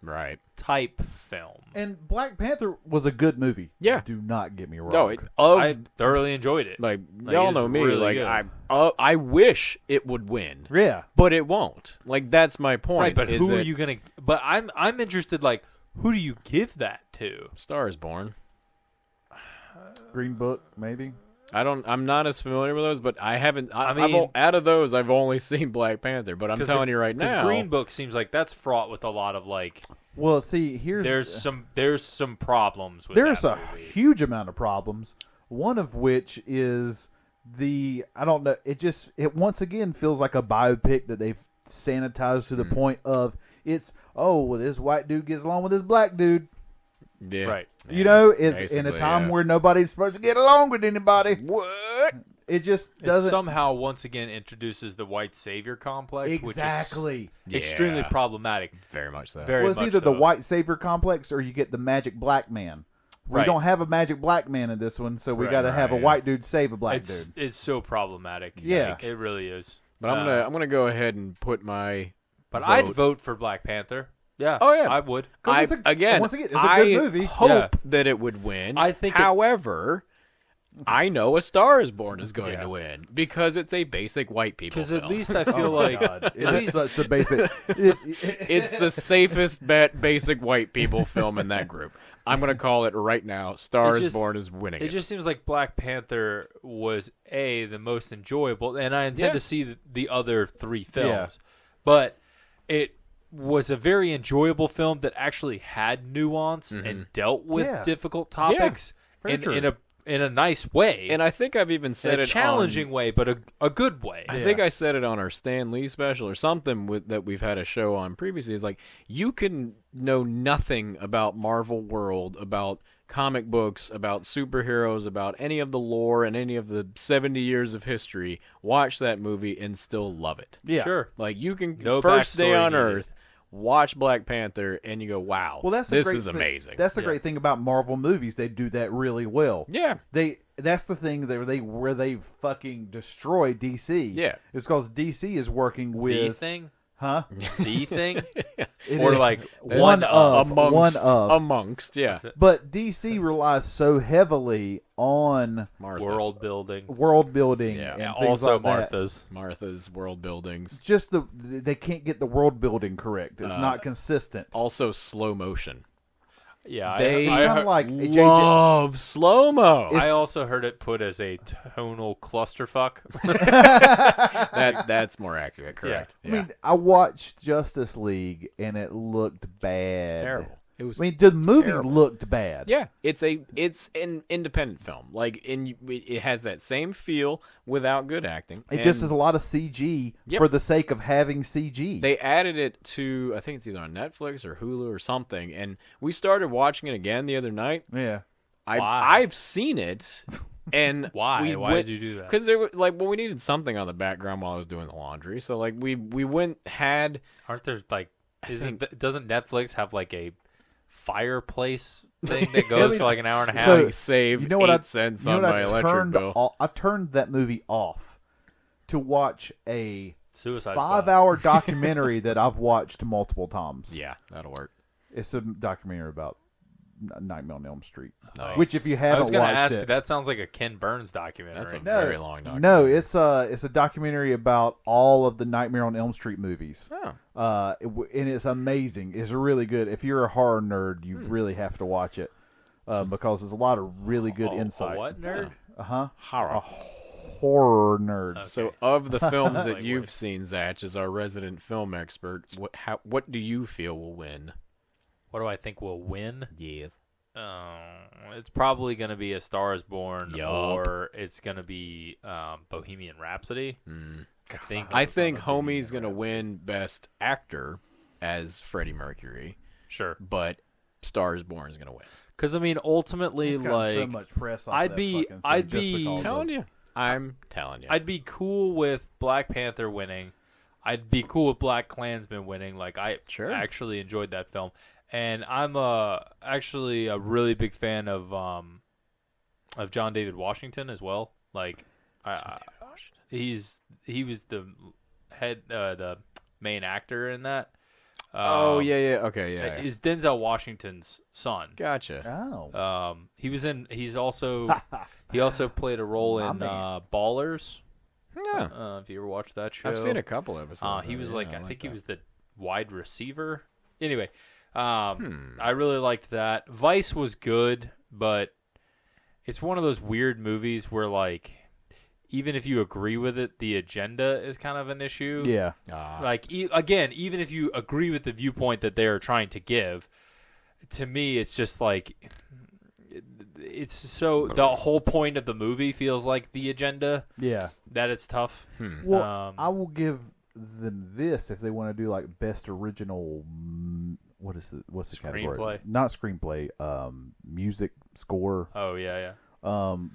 type film. And Black Panther was a good movie. Yeah. Do not get me wrong. No, I thoroughly enjoyed it. Like y'all know me. Really like I wish it would win. Yeah. But it won't. Like that's my point. Right, but who are you gonna? But I'm interested. Like, who do you give that to? Star Is Born. Green Book, maybe. I'm not as familiar with those, but I haven't. I mean, out of those, I've only seen Black Panther. But I'm telling you right now, because Green Book seems like that's fraught with a lot of like. Well, see, there's some problems with there's that a movie. huge amount of problems. One of which is I don't know. It once again feels like a biopic that they've sanitized to the point of this white dude gets along with this black dude. Yeah. Right. You know, it's in a time where nobody's supposed to get along with anybody. What? It just doesn't. It somehow once again introduces the white savior complex, exactly. Which is extremely problematic. Very much so. It's either the white savior complex or you get the magic black man. We don't have a magic black man in this one, so we got to have a white dude save a black dude. It's so problematic. Yeah, it really is. But I'm gonna go ahead and put my. But I'd vote for Black Panther. Yeah. Oh yeah, I would. Once again, it's a good movie. I hope that it would win. I think. However, I know A Star Is Born is going to win because it's a basic white people film. Because at least I feel like it is such the basic. It's the safest bet basic white people film in that group. I'm going to call it right now. Star Is Born is winning. It just seems like Black Panther was the most enjoyable, and I intend to see the other three films, but it was a very enjoyable film that actually had nuance and dealt with difficult topics in a nice way. And I think I've even said in a challenging way, but a good way. I think I said it on our Stan Lee special or something that we've had a show on previously. Is like you can know nothing about Marvel World, about comic books, about superheroes, about any of the lore and any of the 70 years of history. Watch that movie and still love it. Yeah, sure. Like you can first day on Earth. Watch Black Panther and you go, wow, this is amazing. That's the great thing about Marvel movies. They do that really well. Yeah. That's the thing where they fucking destroy DC. Yeah. It's because DC is working with... The thing? Huh? The thing? It Or is like one of. amongst, yeah. But DC relies so heavily on Martha. World building. world-building Yeah. and things Also like that. Martha's. world buildings. Just they can't get the world-building correct. It's not consistent. Also slow motion. Yeah, They It's I kind heard- of like a JJ. love slow-mo. I also heard it put as a tonal clusterfuck. That's more accurate, correct. I mean, I watched Justice League and it looked bad. terrible. It was I mean, the movie terrible. looked bad. Yeah, it's an independent film. Like, it has that same feel without good acting. It just And is a lot of CG Yep. for the sake of having CG. They added it to, I think it's either on Netflix or Hulu or something, and we started watching it again the other night. yeah. Why? I've seen it, and Why? Why did you do that? Because we needed something on the background while I was doing the laundry. So like we had. Aren't there like doesn't Netflix have like a fireplace thing that goes for like an hour and a half? So, I save you know what 8 cents on my electric bill. I turned that movie off to watch a Suicide Squad. 5-hour documentary that I've watched multiple times. Yeah, that'll work. It's a documentary about Nightmare on Elm Street. Nice. Which, if you I haven't was going to watched ask. it, That sounds like a Ken Burns That's documentary. a very long documentary. no, it's a documentary about all of the Nightmare on Elm Street movies. Oh. And it's amazing. It's really good. If you're a horror nerd, you really have to watch it because there's a lot of really good insight. A what nerd? Horror. A horror nerd. Okay. So, of the films that Like you've what? seen, Zach, as our resident film expert, what do you feel will win? What do I think will win? Yes. It's probably going to be A Star Is Born, Yup. or it's going to be Bohemian Rhapsody. I think Homie's gonna win Best Actor as Freddie Mercury, Sure, but Star Is Born is gonna win. because I mean, ultimately, You've gotten like so much press on I'd that be- fucking thing I'd just be because of- Telling you, I'm telling you. I'd be cool with Black Panther winning. I'd be cool with Black Klansman winning. Like I Sure. actually enjoyed that film, and I'm actually a really big fan of John David Washington as well. Like he was the the main actor in that. Oh yeah, okay, yeah. Is Denzel Washington's son. Gotcha. Oh. He also played a role My in man. Ballers. Yeah. If you ever watched that show, I've seen a couple episodes. he was of it. like, Yeah, I think he that. was the wide receiver. Anyway, I really liked that. Vice was good, but it's one of those weird movies where like, even if you agree with it, the agenda is kind of an issue. Yeah. Like again, even if you agree with the viewpoint that they're trying to give, to me, it's just like it's so the whole point of the movie feels like the agenda Yeah. that it's tough. Well, I will give them this if they want to do like best original. What's the category? Screenplay? Not screenplay. Music score. Oh yeah.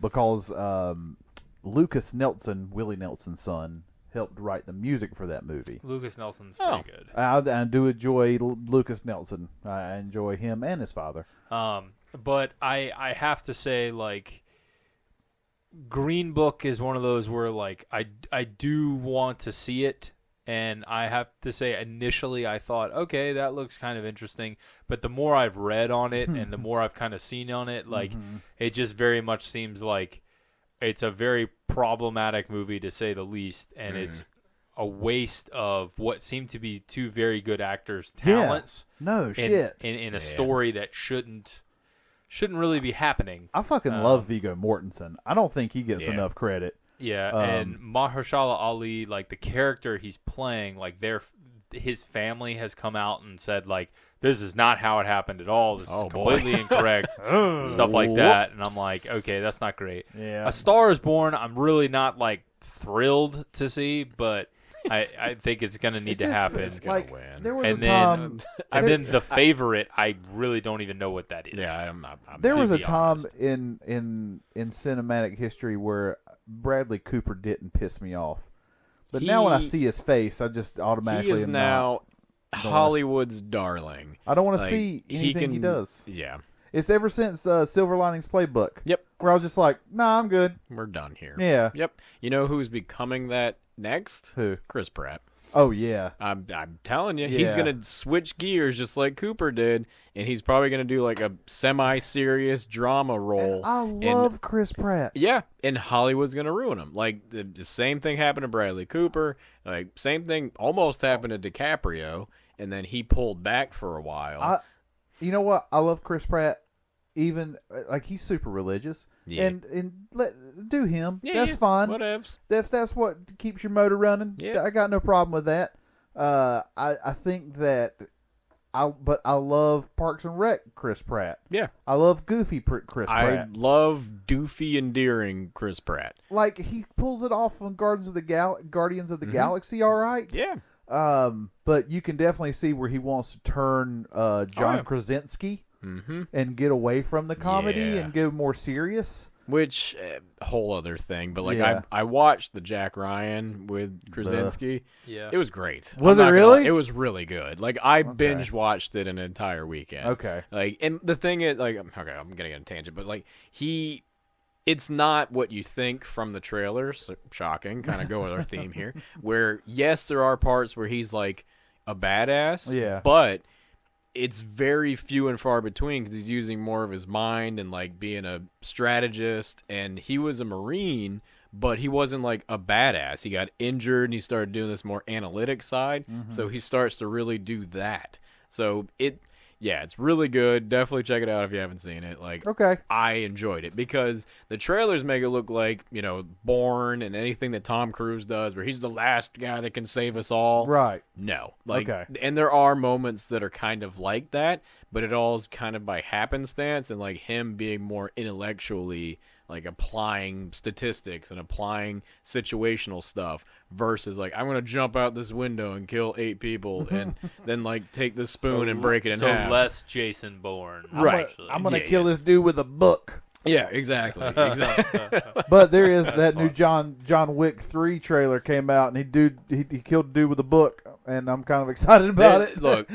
Because Lucas Nelson, Willie Nelson's son, helped write the music for that movie. Lucas Nelson's Oh. pretty good. I do enjoy Lucas Nelson. I enjoy him and his father. But I have to say, like, Green Book is one of those where, like, I do want to see it, and I have to say, initially I thought, okay, that looks kind of interesting, but the more I've read on it and the more I've kind of seen on it, like, it just very much seems like it's a very problematic movie, to say the least, and it's a waste of what seem to be two very good actors' talents. No shit. In a story that shouldn't really be happening. I fucking love Viggo Mortensen. I don't think he gets Yeah. enough credit. Yeah, and Mahershala Ali, like the character he's playing, like his family has come out and said like, this is not how it happened at all. This is completely incorrect. Stuff like that, and I'm like, okay, that's not great. Yeah. A Star Is Born, I'm really not like thrilled to see, but I think it's gonna need to happen. It's gonna Like, win. there was And a time. then The Favorite, I really don't even know what that is. Yeah, I'm not. There to was a be time honest. in cinematic history where Bradley Cooper didn't piss me off, but now when I see his face, I just automatically He is am now not. Hollywood's darling. I don't want to Like, see anything he does. Yeah, It's ever since Silver Linings Playbook. Yep. Where I was just like, nah, I'm good. we're done here. Yeah. Yep. You know who's becoming that next? Who? Chris Pratt. Oh yeah. I'm telling you, he's gonna switch gears just like Cooper did, and he's probably gonna do like a semi-serious drama role. And I love Chris Pratt. Yeah, and Hollywood's gonna ruin him. Like the same thing happened to Bradley Cooper. Like same thing almost happened to DiCaprio, and then he pulled back for a while. You know what? I love Chris Pratt. Even like he's super religious, and do him. That's fine. Whatevs. If that's what keeps your motor running, I got no problem with that. I think that I love Parks and Rec Chris Pratt. Yeah, I love Goofy Chris Pratt. I love doofy, endearing Chris Pratt. Like he pulls it off on Guardians of the Galaxy. All right. Yeah. But you can definitely see where he wants to turn John Krasinski. And get away from the comedy and go more serious. Which, whole other thing. But, like, I watched the Jack Ryan with Krasinski. Yeah. it was great. Was it really? It was really good. Like, I binge-watched it an entire weekend. Okay. Like, and the thing is, like, okay, I'm going to get on a tangent, but, like, it's not what you think from the trailers. Shocking. Kind of go with our theme here. Where, yes, there are parts where he's, like, a badass. Yeah. But it's very few and far between because he's using more of his mind and like being a strategist, and he was a Marine, but he wasn't like a badass. He got injured and he started doing this more analytic side, so he starts to really do that. So it's really good. Definitely check it out if you haven't seen it. Like, okay, I enjoyed it because the trailers make it look like, Bourne and anything that Tom Cruise does, where he's the last guy that can save us all. Right. No. And there are moments that are kind of like that, but it all is kind of by happenstance and like him being more intellectually like applying statistics and applying situational stuff versus like I'm gonna jump out this window and kill 8 people and then like take the spoon and break it in half. So less Jason Bourne. Right. I'm gonna kill this dude with a book. Yeah, exactly. But there is that new John Wick 3 trailer came out, and he killed a dude with a book, and I'm kind of excited about it. Look,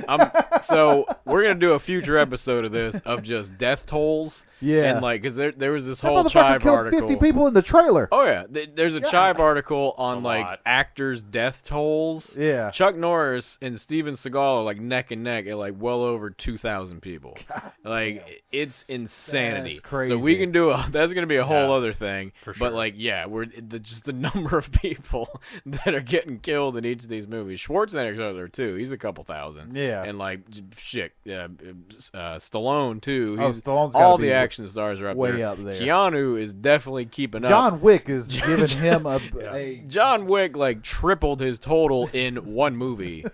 so we're gonna do a future episode of this of just death tolls. Yeah, and like because there was this that whole Chive killed article. 50 people in the trailer. Oh yeah, there's a Chive article on like actors' death tolls. Yeah, Chuck Norris and Steven Seagal are like neck and neck at like well over 2,000 people. God, like it's insanity. That's crazy. So we can do that's gonna be a whole other thing. For sure. But like we're just the number of people that are getting killed in each of these movies. Schwarzenegger's out there too. He's a couple thousand. Yeah, and like shit, Stallone too. Stallone's all the action stars are way up there. Keanu is definitely keeping up. John Wick is giving him a John Wick like tripled his total in one movie.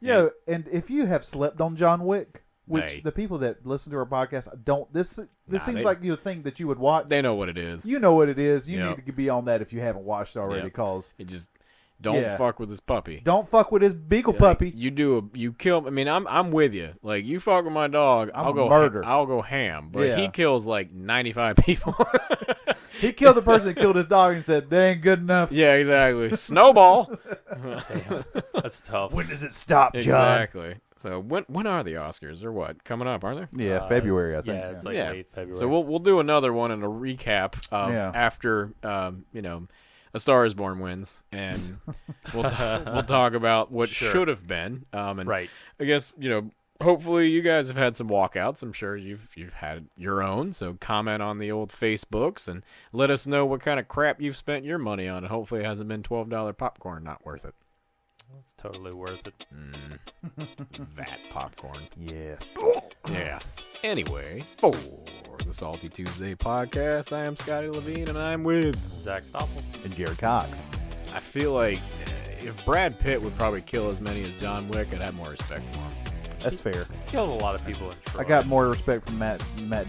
And if you have slept on John Wick, which the people that listen to our podcast don't, this seems like a thing that you would watch. They know what it is. You know what it is. You need to be on that if you haven't watched already, because it just. Don't fuck with this puppy. Don't fuck with his beagle puppy. You kill. I mean, I'm with you. Like you fuck with my dog, I'll go murder. I'll go ham. But he kills like 95 people. He killed the person that killed his dog and said, "That ain't good enough." Yeah, exactly. Snowball. Damn, that's tough. When does it stop, John? Exactly. So when are the Oscars? They're what coming up? Aren't they? Yeah, February. I think. Yeah, it's like late February. So we'll do another one and a recap of after A Star Is Born wins, and we'll talk about what should have been. And right. I guess hopefully you guys have had some walkouts. I'm sure you've had your own. So comment on the old Facebooks and let us know what kind of crap you've spent your money on. And hopefully it hasn't been $12 popcorn not worth it. It's totally worth it. Vat popcorn. Yes. Yeah. Anyway, for the Salty Tuesday podcast, I am Scotty Levine, and I'm with Zach Stoffel and Jared Cox. I feel like if Brad Pitt would probably kill as many as John Wick, I'd have more respect for him. That's fair. Killed a lot of people in Troy. I got more respect from Matt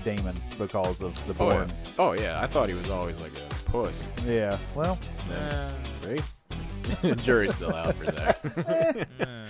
Damon because of the Bourne. Oh yeah, I thought he was always like a puss. Yeah. Well, see, jury's still out for that.